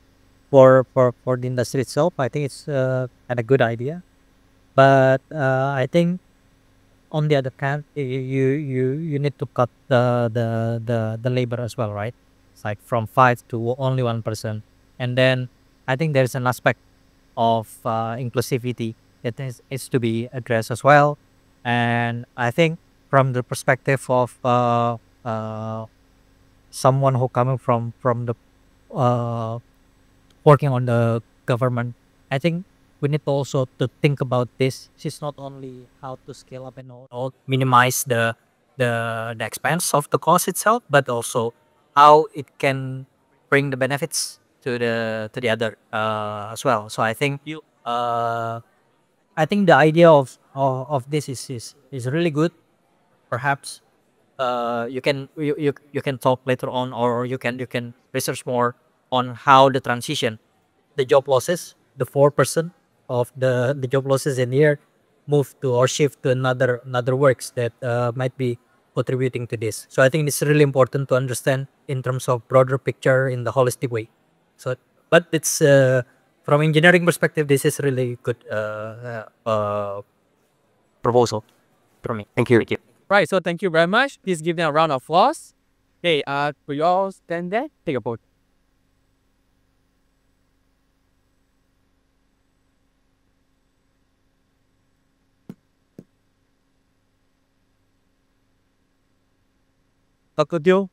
for the industry itself. I think it's a good idea, but I think on the other hand, you need to cut the labor as well, right? It's like from 5 to only 1 person, and then I think there's an aspect of inclusivity that is to be addressed as well. And I think from the perspective of someone who coming from the uh, working on the government, I think we need also to think about this. It's not only how to scale up and all minimize the expense of the cost itself, but also how it can bring the benefits to the other as well. So I think the idea of this is really good. Perhaps you can talk later on, or you can research more on how the transition, the job losses, the 4% of the job losses in here move to or shift to another works that might be contributing to this. So I think it's really important to understand in terms of broader picture in the holistic way. So, but it's from engineering perspective, this is really good proposal for me. Thank you. Thank you. Right, so thank you very much. Please give them a round of applause. Okay, will you all stand there? Take a photo. Dr. Teo.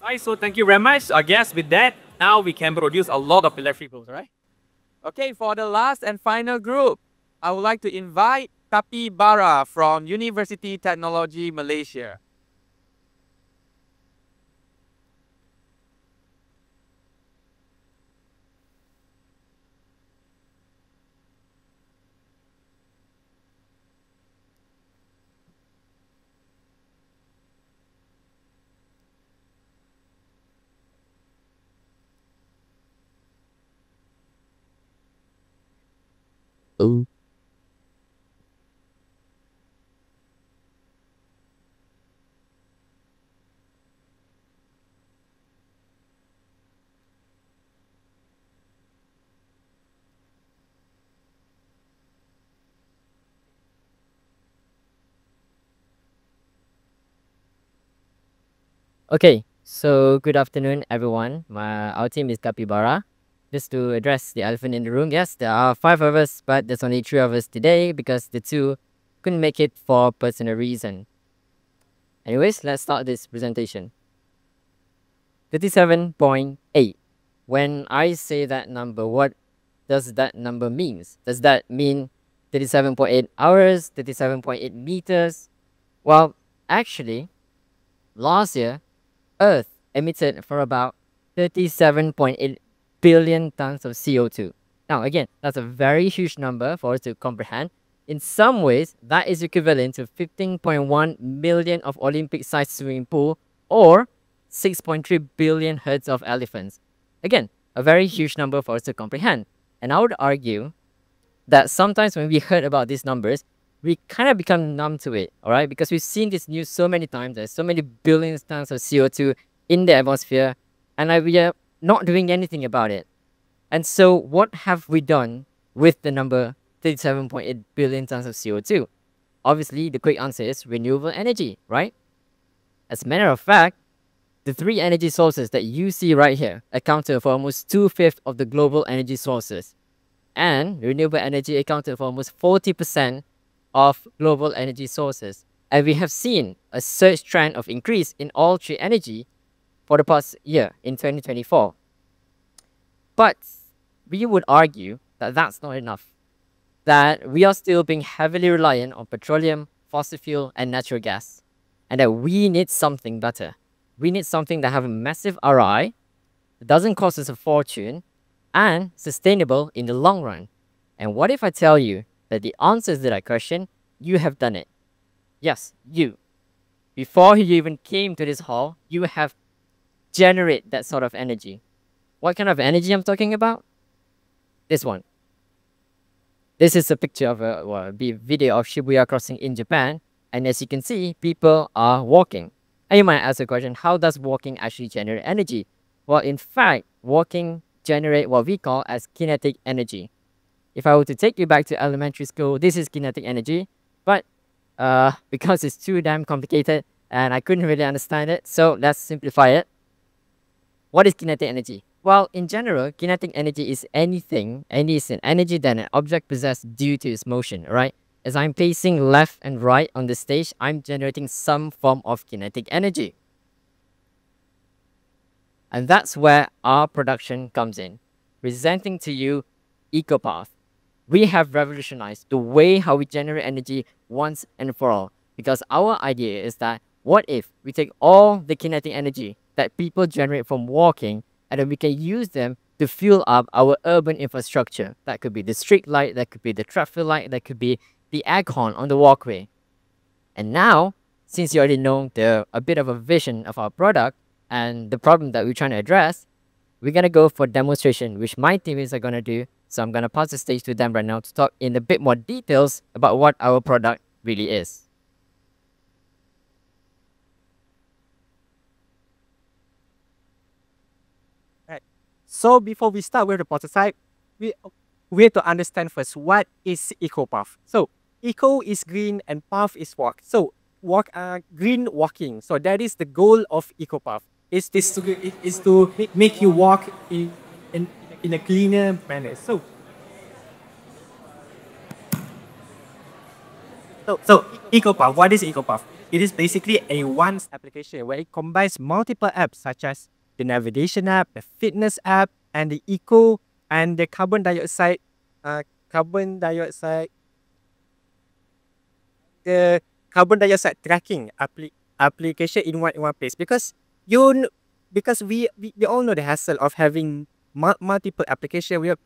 Right, so thank you very much. I guess with that, now we can produce a lot of electricals, right? Okay, for the last and final group, I would like to invite Kapibara from Universiti Teknologi, Malaysia. Ừ. Okay, So good afternoon, everyone. Our team is Capybara. Just to address the elephant in the room, yes, there are 5 of us, but there's only 3 of us today because the 2 couldn't make it for personal reason. Anyways, let's start this presentation. 37.8. When I say that number, what does that number means? Does that mean 37.8 hours, 37.8 meters? Well, actually, last year, Earth emitted for about 37.8 billion tons of CO2. Now, again, that's a very huge number for us to comprehend. In some ways, that is equivalent to 15.1 million of Olympic-sized swimming pool or 6.3 billion herds of elephants. Again, a very huge number for us to comprehend. And I would argue that sometimes when we heard about these numbers, we kind of become numb to it, all right? Because we've seen this news so many times. There's so many billions tons of CO2 in the atmosphere, and we are not doing anything about it. And so what have we done with the number 37.8 billion tons of CO2? Obviously, the quick answer is renewable energy, right? As a matter of fact, the 3 energy sources that you see right here accounted for almost 2/5 of the global energy sources. And renewable energy accounted for almost 40% of global energy sources. And we have seen a surge trend of increase in all 3 energy for the past year in 2024. But we would argue that that's not enough. That we are still being heavily reliant on petroleum, fossil fuel, and natural gas. And that we need something better. We need something that have a massive ROI, that doesn't cost us a fortune, and sustainable in the long run. And what if I tell you that the answers to that question, you have done it? Yes, you. Before you even came to this hall, you have generated that sort of energy. What kind of energy I'm talking about? This one. This is a picture of a video of Shibuya crossing in Japan. And as you can see, people are walking. And you might ask the question, how does walking actually generate energy? Well, in fact, walking generate what we call as kinetic energy. If I were to take you back to elementary school, this is kinetic energy. But because it's too damn complicated and I couldn't really understand it, so let's simplify it. What is kinetic energy? Well, in general, kinetic energy is anything, and is an energy that an object possesses due to its motion, right? As I'm pacing left and right on the stage, I'm generating some form of kinetic energy. And that's where our production comes in, presenting to you EcoPath. We have revolutionized the way how we generate energy once and for all, because our idea is that what if we take all the kinetic energy that people generate from walking and then we can use them to fuel up our urban infrastructure. That could be the street light, that could be the traffic light, that could be the aircon on the walkway. And now, since you already know a bit of a vision of our product and the problem that we're trying to address, we're going to go for demonstration, which my teammates are going to do. So I'm going to pass the stage to them right now to talk in a bit more details about what our product really is. Right. So before we start with the prototype, we have to understand first what is EcoPath. So eco is green and path is walk. So green walking. So that is the goal of EcoPath. Is to make you walk in a cleaner manner. So EcoPath, what is EcoPath? It is basically a one application where it combines multiple apps such as the navigation app, the fitness app, and the eco and the carbon dioxide tracking application in one place, because we all know the hassle of having multiple applications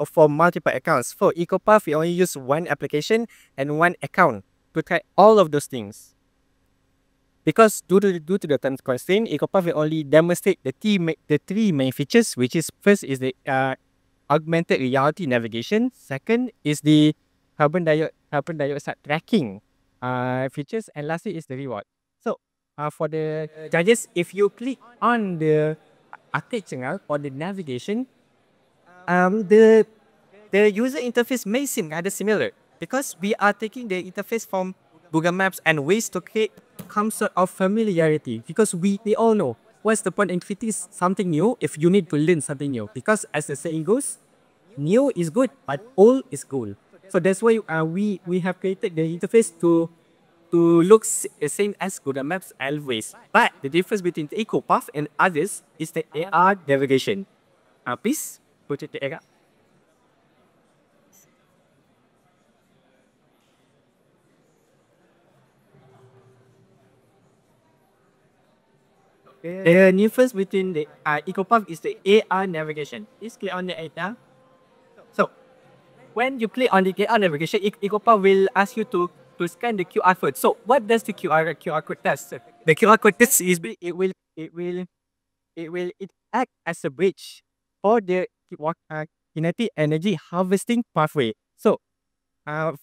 for multiple accounts. For EcoPath, we only use one application and one account to track all of those things. Because due to the time constraint, EcoPath will only demonstrate the three main features, which is first is the augmented reality navigation. Second is the carbon dioxide tracking features, and lastly is the reward. So for the judges, if you click on the arcade channel or the navigation, the user interface may seem rather similar because we are taking the interface from Google Maps and ways to create some sort of familiarity, because we all know what's the point in creating something new if you need to learn something new? Because as the saying goes, new is good, but old is gold. So that's why we have created the interface to look same as Google Maps always. But the difference between the EcoPath and others is the AR navigation. Please put it the AR. The difference between the EcoPath is the AR navigation. Please click on the AR. So, when you click on the AR navigation, EcoPath will ask you to scan the QR code. So, what does the QR code does? The QR code does is it act as a bridge for the kinetic energy harvesting pathway. So,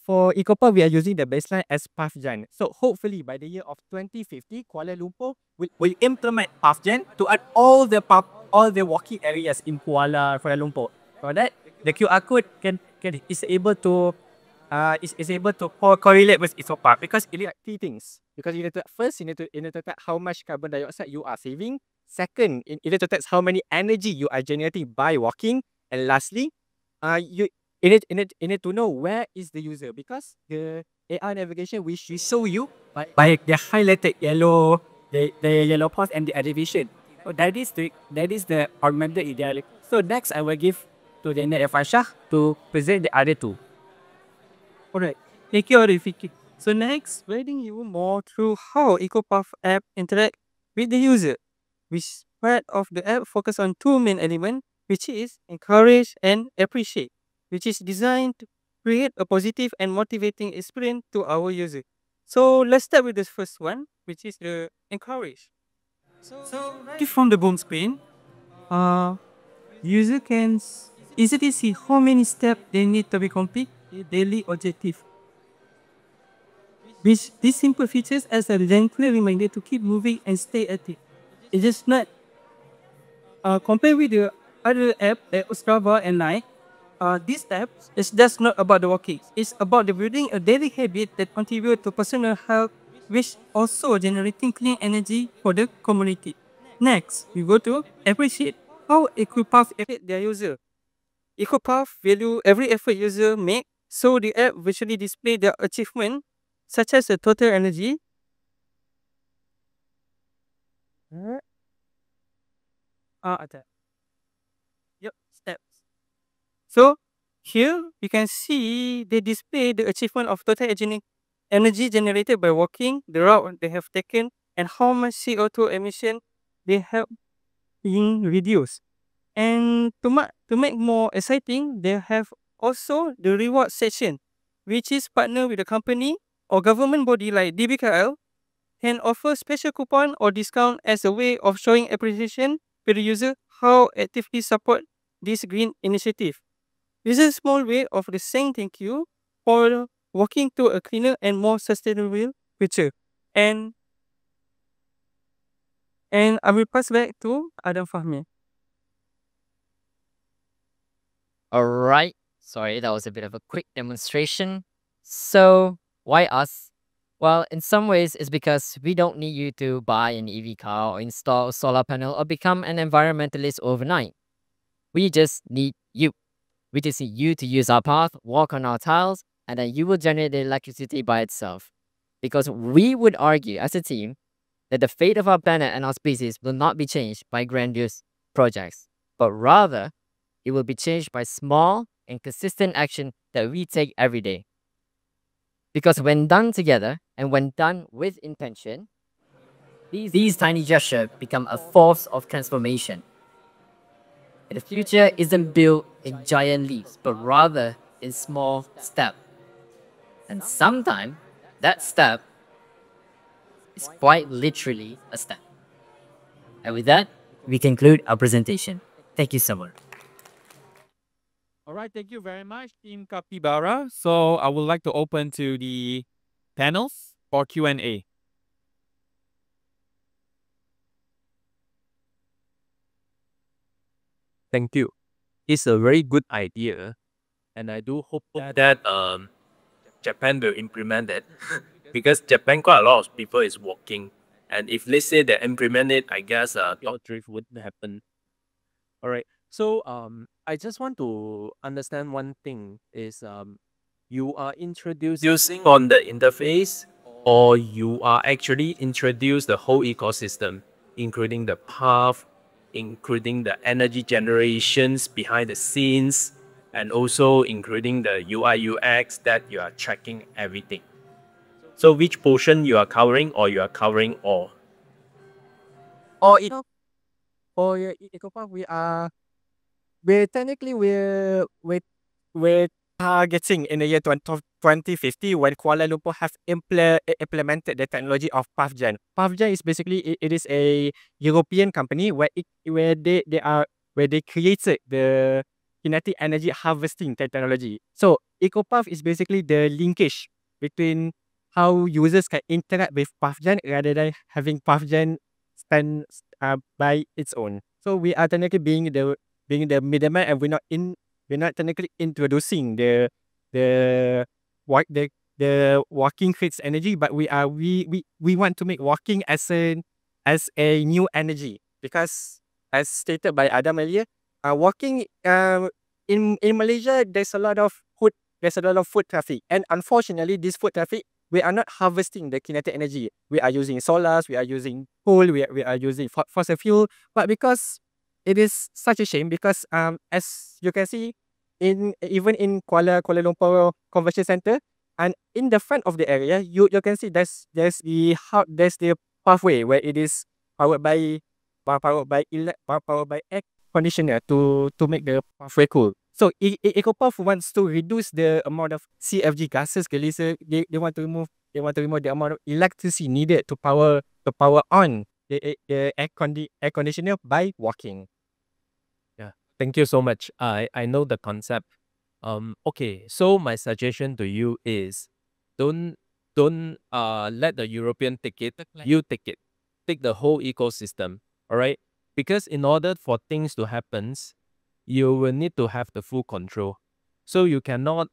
for EcoPath, we are using the baseline as PathGen. So hopefully by the year of 2050, Kuala Lumpur will implement PathGen to add all the walking areas in Kuala Lumpur. For that, the QR code is able to correlate with EcoPath because it is three things. Because you need to first you need to track how much carbon dioxide you are saving. Second, you need to track how many energy you are generating by walking. And lastly, you need to know where is the user because the AR navigation will show you by the highlighted yellow, the yellow part and the elevation. So that is the augmented reality. So next I will give to the Faisha to present the other two. Alright, thank you, Rifiki. So next, guiding you more through how EcoPath app interact with the user. Which part of the app focus on two main elements, which is encourage and appreciate, which is designed to create a positive and motivating experience to our user. So let's start with the first one, which is the encourage. So right from the boom screen, user can easily see how many steps they need to be complete the daily objective. Which these simple features as a gentle reminder to keep moving and stay active. It's just not compared with the other app like Strava and Nike. This app is just not about the walking. It's about the building a daily habit that contribute to personal health, which also generating clean energy for the community. Next, we go to appreciate how EcoPath affect their user. EcoPath value every effort user make, so the app visually display their achievement, such as the total energy, steps. So here you can see they display the achievement of total energy generated by walking, the route they have taken, and how much CO2 emission they have been reduced. And to make more exciting, they have also the reward section, which is partner with a company or government body like DBKL, can offer special coupon or discount as a way of showing appreciation to the user how actively support this green initiative. This is a small way of saying thank you for walking to a cleaner and more sustainable future. And I will pass back to Adam Fahmi. Alright, sorry, that was a bit of a quick demonstration. So, why us? Well, in some ways, it's because we don't need you to buy an EV car or install a solar panel or become an environmentalist overnight. We just need you. We just need you to use our path, walk on our tiles, and then you will generate the electricity by itself. Because we would argue as a team that the fate of our planet and our species will not be changed by grandiose projects, but rather it will be changed by small and consistent action that we take every day. Because when done together and when done with intention, these tiny gestures become a force of transformation. And the future isn't built in giant leaps, but rather in small steps. And sometimes that step is quite literally a step. And with that, we conclude our presentation. Thank you so much. All right, thank you very much, Team Capybara. So I would like to open to the panels for Q&A. Thank you. It's a very good idea, and I do hope that Japan will implement it because Japan quite a lot of people is walking, And if let's say they implement it, I guess cloud drift wouldn't happen. All right. So I just want to understand one thing is you are introducing on the interface, or you are actually introduce the whole ecosystem, including the path, including the energy generations behind the scenes, and also including the UI UX that you are tracking everything. So which portion you are covering, or you are covering all? Or for your EcoPark, we're technically we're targeting in the year 2050 when Kuala Lumpur have implemented the technology of PathGen. PathGen is basically it is a European company where they created the kinetic energy harvesting technology. So EcoPath is basically the linkage between how users can interact with PathGen rather than having PathGen stand by its own. So we are technically being the middleman, and we're not technically introducing the what the walking creates energy, but we want to make walking as a new energy, because as stated by Adam earlier, walking in Malaysia there's a lot of foot traffic, and unfortunately this foot traffic, we are not harvesting the kinetic energy. We are using solars, we are using coal, we are using fossil fuel, but because it is such a shame, because as you can see even in Kuala Lumpur Convention Center, and in the front of the area, you can see there's the pathway where it is powered by powered by air conditioner to make the pathway cool. So EcoPath wants to reduce the amount of CFG gases released. They want to remove the amount of electricity needed to power on the air conditioner by walking. Yeah, thank you so much. I know the concept. Okay, so my suggestion to you is don't let the European take it. You take it. Take the whole ecosystem. All right, because in order for things to happen, you will need to have the full control. So you cannot,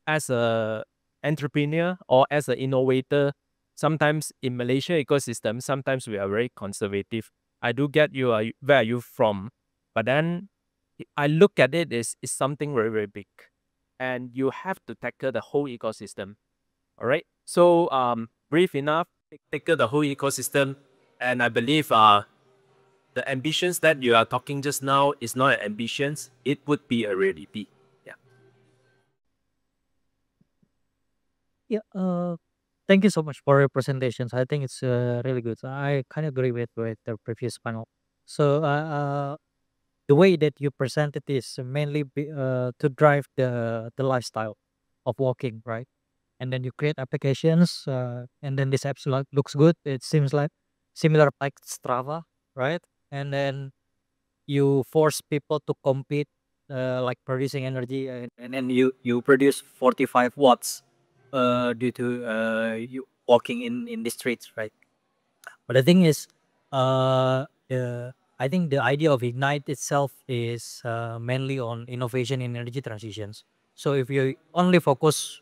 as a entrepreneur or as an innovator, sometimes in Malaysia ecosystem, sometimes we are very conservative. I do get you, where are you from? But then I look at it as is something very, very big. And you have to tackle the whole ecosystem. All right. So brief enough, tackle the whole ecosystem. And I believe the ambitions that you are talking just now is not an ambitions, it would be a reality. Yeah. Yeah. Thank you so much for your presentations. I think it's really good. I kind of agree with the previous panel. So the way that you present it is mainly to drive the lifestyle of walking, right? And then you create applications, and then this app looks good. It seems like similar like Strava, right? And then you force people to compete, like producing energy, and then you produce 45 watts due to you walking in the streets, right? But the thing is, I think the idea of Ignite itself is mainly on innovation in energy transitions. So if you only focus,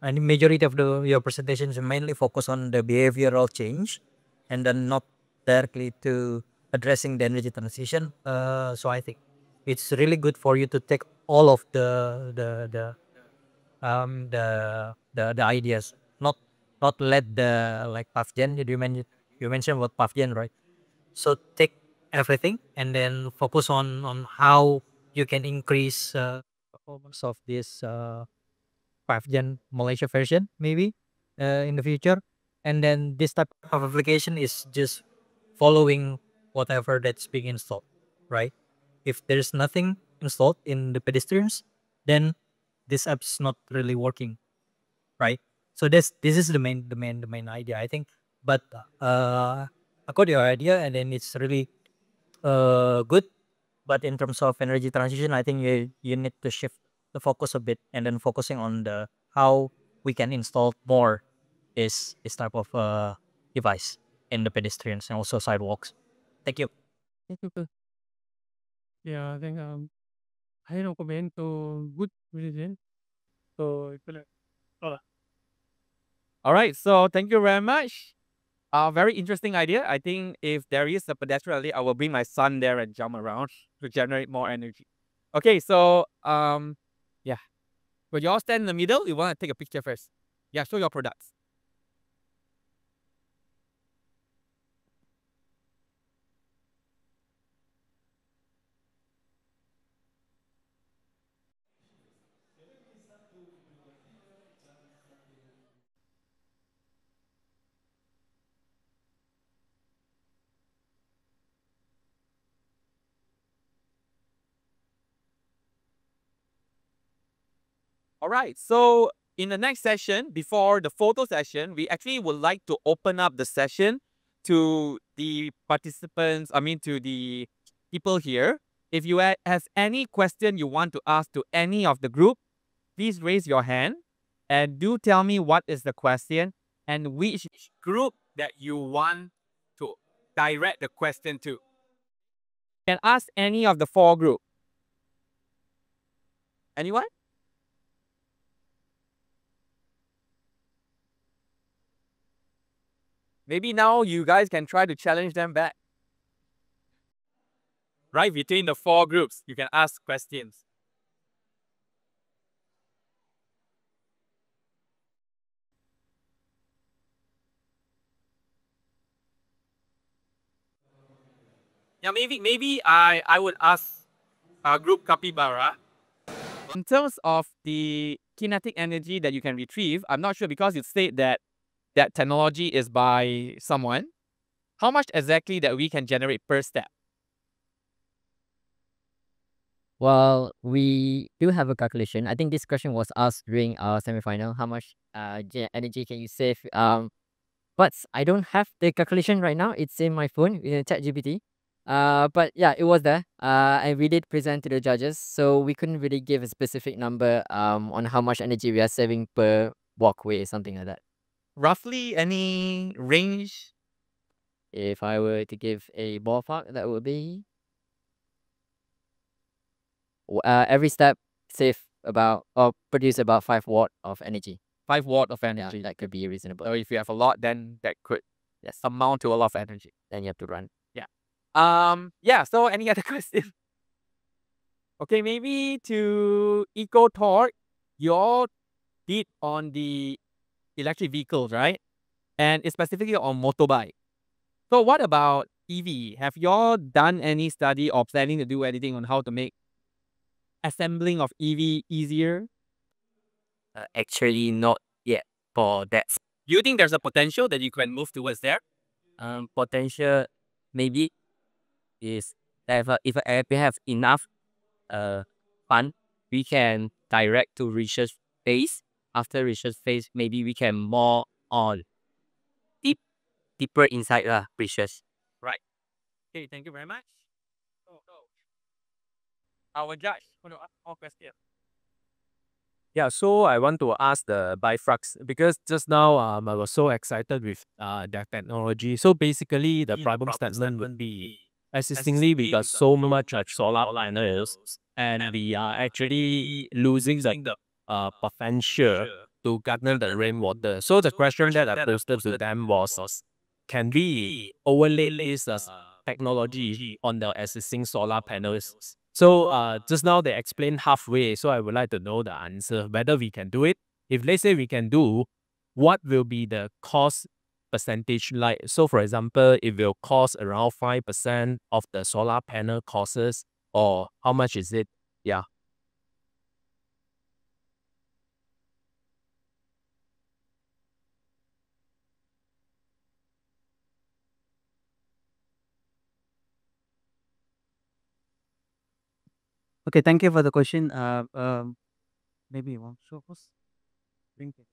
and the majority of your presentations mainly focus on the behavioral change, and then not directly to addressing the energy transition. So I think it's really good for you to take all of the ideas, not let the like PathGen. You mentioned about PathGen, right? So take everything and then focus on how you can increase performance of this 5th-gen Malaysia version, maybe in the future. And then this type of application is just following whatever that's being installed, right? If there's nothing installed in the pedestrians, then this app's not really working, right? So this is the main idea, I think. But I got your idea, and then it's really good. But in terms of energy transition, I think you need to shift the focus a bit, and then focusing on the how we can install more is type of device in the pedestrians and also sidewalks. Thank you. Okay. Yeah, I think I don't comment to good reason. So All right. So thank you very much. Very interesting idea. I think if there is a pedestrian alley, I will bring my son there and jump around to generate more energy. Okay, so yeah. But you all stand in the middle, you want to take a picture first. Yeah, show your products. All right, so in the next session, before the photo session, we actually would like to open up the session to the participants, to the people here. If you have any question you want to ask to any of the group, please raise your hand and do tell me what is the question and which group that you want to direct the question to. You can ask any of the four groups. Anyone? Maybe now you guys can try to challenge them back. Right between the four groups, you can ask questions. Yeah, maybe I would ask group Capybara. In terms of the kinetic energy that you can retrieve, I'm not sure because you said that that technology is by someone. How much exactly that we can generate per step? Well, we do have a calculation. I think this question was asked during our semifinal. How much energy can you save? But I don't have the calculation right now. It's in my phone in ChatGPT. But yeah, it was there. And we did present to the judges, so we couldn't really give a specific number on how much energy we are saving per walkway, something like that. Roughly any range? If I were to give a ballpark, that would be every step save about or produce about 5 watt of energy. 5 watt of Yeah, energy. that could be reasonable. So if you have a lot, then that could amount to a lot of energy. Then you have to run. Yeah. Yeah, so any other question? Okay, maybe to EcoTorque, you all did on the electric vehicles, right? And it's specifically on motorbike. So what about EV? Have y'all done any study or planning to do anything on how to make assembling of EV easier? Actually, not yet for that. Do you think there's a potential that you can move towards there? Potential maybe is that if we have enough fund, we can direct to research phase. After research phase, maybe we can more on deeper inside research. Right. Okay, thank you very much. Our judge want to ask more questions. Yeah, so I want to ask the Bifrux because just now I was so excited with their technology. So basically the problem statement would be existingly we got so much solar panels and we are actually losing the potential to garner the rainwater. So the question that I posted to them was, can we overlay this technology on the existing solar panels? So just now they explained halfway, so I would like to know the answer, whether we can do it. If let's say we can do, what will be the cost percentage like? So for example, it will cost around 5% of the solar panel costs, or how much is it? Yeah. Okay, thank you for the question. Maybe you want to show us? Bring it.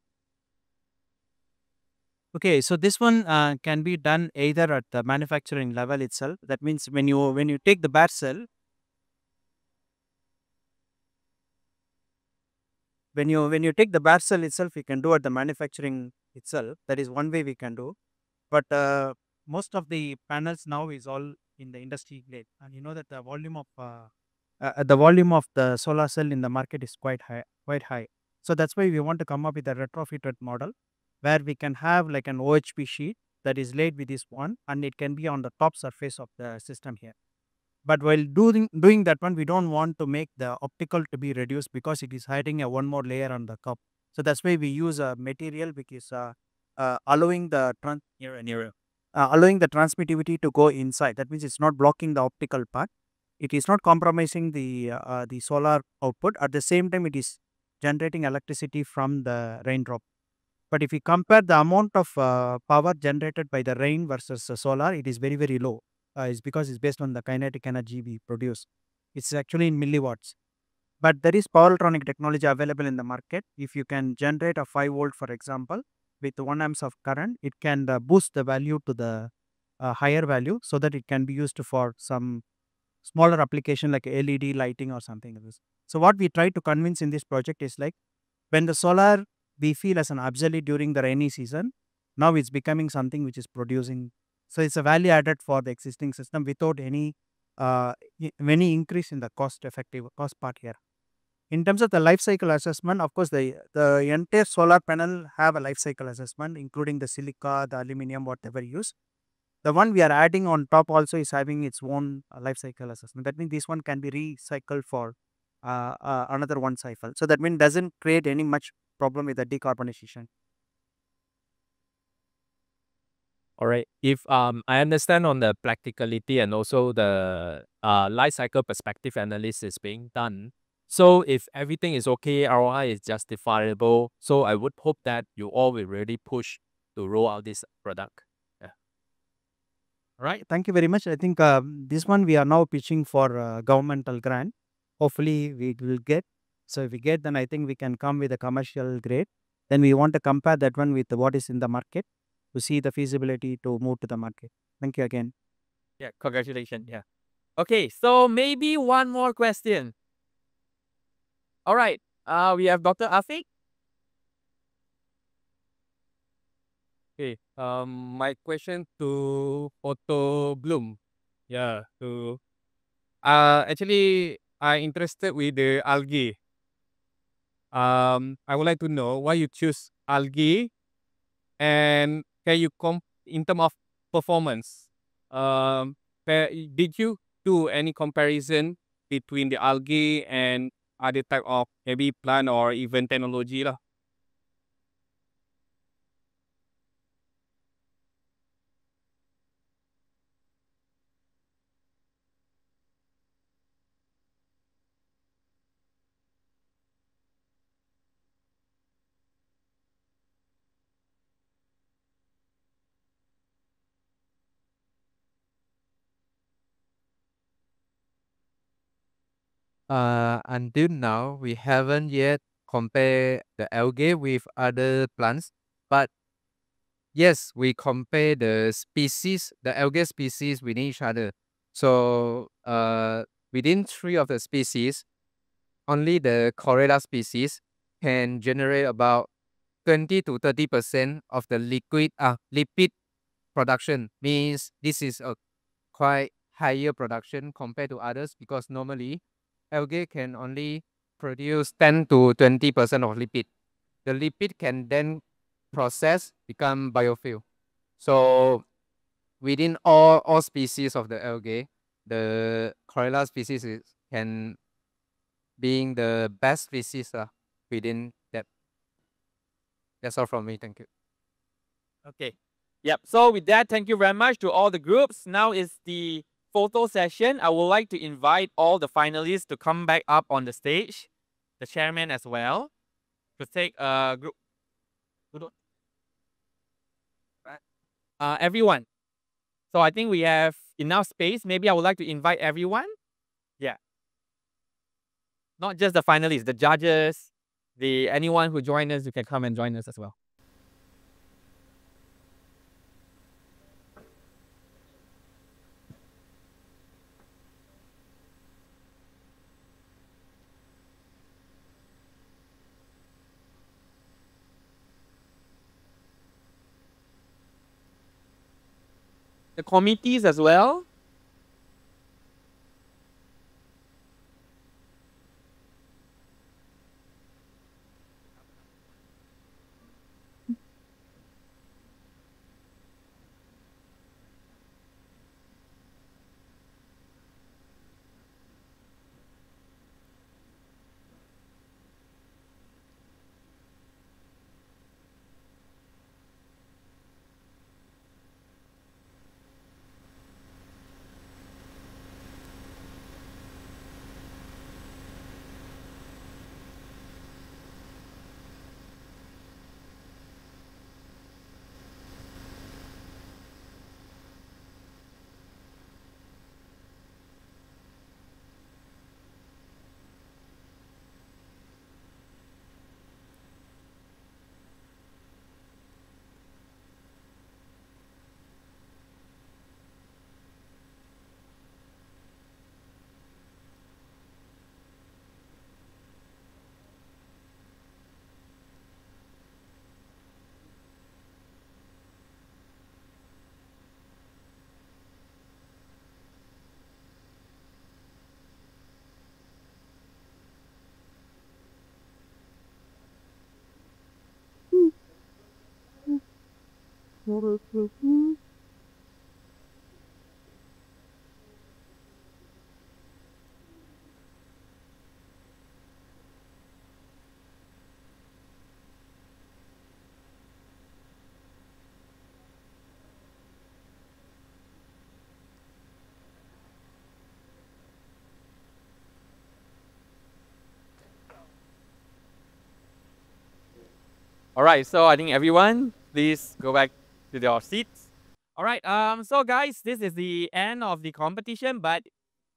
Okay, so this one can be done either at the manufacturing level itself. That means when you take the bare cell, when you take the bare cell itself, you can do at the manufacturing itself. That is one way we can do. But most of the panels now is all in the industry grade, and you know that the volume of the solar cell in the market is quite high, quite high. So that's why we want to come up with a retrofitted model where we can have like an OHP sheet that is laid with this one, and it can be on the top surface of the system here. But while doing that one, we don't want to make the optical to be reduced because it is hiding a one more layer on the cup. So that's why we use a material which is allowing the allowing the transmittivity to go inside. That means it's not blocking the optical part. It is not compromising the solar output. At the same time, it is generating electricity from the raindrop. But if we compare the amount of power generated by the rain versus solar, it is very, very low. It's because it's based on the kinetic energy we produce. It's actually in milliwatts. But there is power electronic technology available in the market. If you can generate a 5 volt, for example, with 1 amps of current, it can boost the value to the higher value so that it can be used for some smaller application like LED lighting or something like this. So what we try to convince in this project is like, when the solar we feel as an obsolete during the rainy season, now it's becoming something which is producing. So it's a value added for the existing system without any increase in the cost part here. In terms of the life cycle assessment, of course, the entire solar panel have a life cycle assessment, including the silica, the aluminum, whatever use. The one we are adding on top also is having its own life cycle assessment. That means this one can be recycled for another one cycle. So that means doesn't create any much problem with the decarbonization. All right. If I understand on the practicality and also the life cycle perspective analysis is being done. So if everything is okay, ROI is justifiable. So I would hope that you all will really push to roll out this product. Yeah. All right. Thank you very much. I think this one we are now pitching for governmental grant. Hopefully we will get. So if we get, then I think we can come with a commercial grade. Then we want to compare that one with what is in the market to see the feasibility to move to the market. Thank you again. Yeah, congratulations. Yeah. Okay, so maybe one more question. All right. We have Dr. Afiq. Okay. My question to Otto Bloom. Yeah. To actually, I interested with the algae. I would like to know why you choose algae, and can you in terms of performance? Did you do any comparison between the algae and other type of maybe plant or even technology lah? Until now, we haven't yet compared the algae with other plants, but yes, we compare the species, the algae species with each other. So, within 3 of the species, only the Corella species can generate about 20 to 30% of the lipid production. Means this is a quite higher production compared to others, because normally algae can only produce 10 to 20% of lipid. The lipid can then process, become biofuel. So within all species of the algae, the Corella species can being the best species within that. That's all from me. Thank you. Okay. Yep. So with that, thank you very much to all the groups. Now is the photo session. I would like to invite all the finalists to come back up on the stage, the chairman as well, to take a group. Everyone. So I think we have enough space. Maybe I would like to invite everyone. Yeah. Not just the finalists, the judges, anyone who join us, you can come and join us as well. The committees as well. All right, so I think everyone, please go back to your seats. All right, so guys, this is the end of the competition, but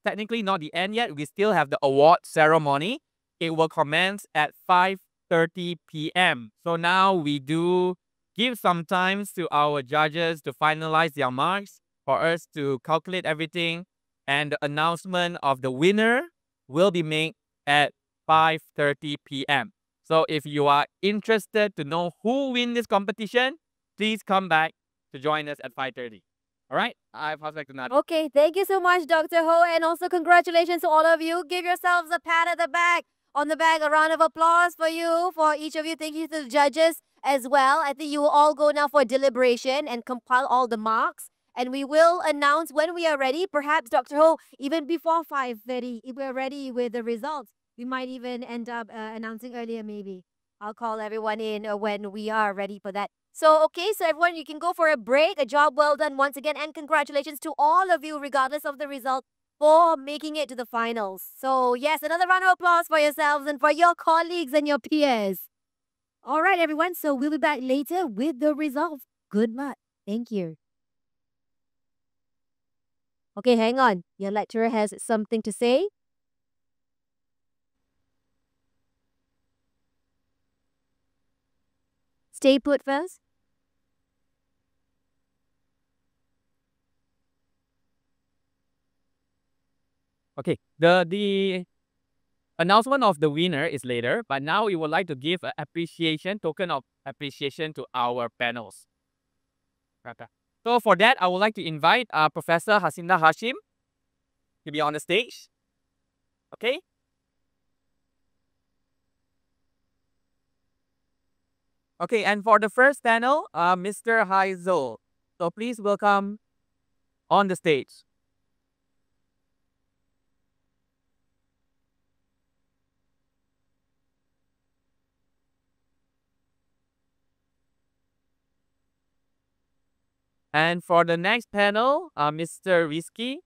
technically not the end yet. We still have the award ceremony. It will commence at 5:30 p.m. So now we do give some time to our judges to finalize their marks, for us to calculate everything, and the announcement of the winner will be made at 5:30 p.m. So if you are interested to know who win this competition, please come back to join us at 5:30. All right, I pass back to Nadia. Okay, thank you so much, Dr. Ho, and also congratulations to all of you. Give yourselves a pat at the back, on the back, a round of applause for you, for each of you. Thank you to the judges as well. I think you will all go now for deliberation and compile all the marks. And we will announce when we are ready. Perhaps, Dr. Ho, even before 5:30, if we're ready with the results, we might even end up announcing earlier, maybe. I'll call everyone in when we are ready for that. So, okay, so everyone, you can go for a break. A job well done once again. And congratulations to all of you, regardless of the result, for making it to the finals. So, yes, another round of applause for yourselves and for your colleagues and your peers. All right, everyone. So, we'll be back later with the results. Good luck. Thank you. Okay, hang on. Your lecturer has something to say. Stay put first. Okay, the announcement of the winner is later, but now we would like to give an appreciation, token of appreciation to our panels. So for that, I would like to invite Professor Hasinda Hashim to be on the stage. Okay. Okay, and for the first panel, Mr. Haizul. So please welcome on the stage. And for the next panel, Mr. Rizky.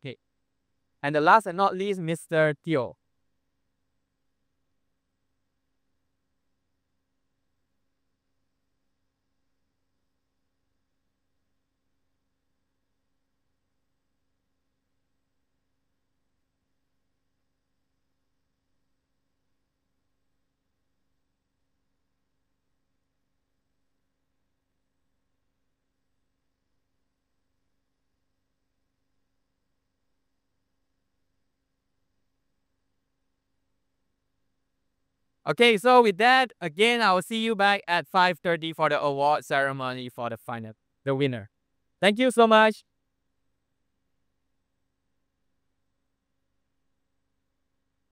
Okay. And the last and not least, Mr. Teo. Okay, so with that, again, I will see you back at 5:30 for the award ceremony for the final, the winner. Thank you so much.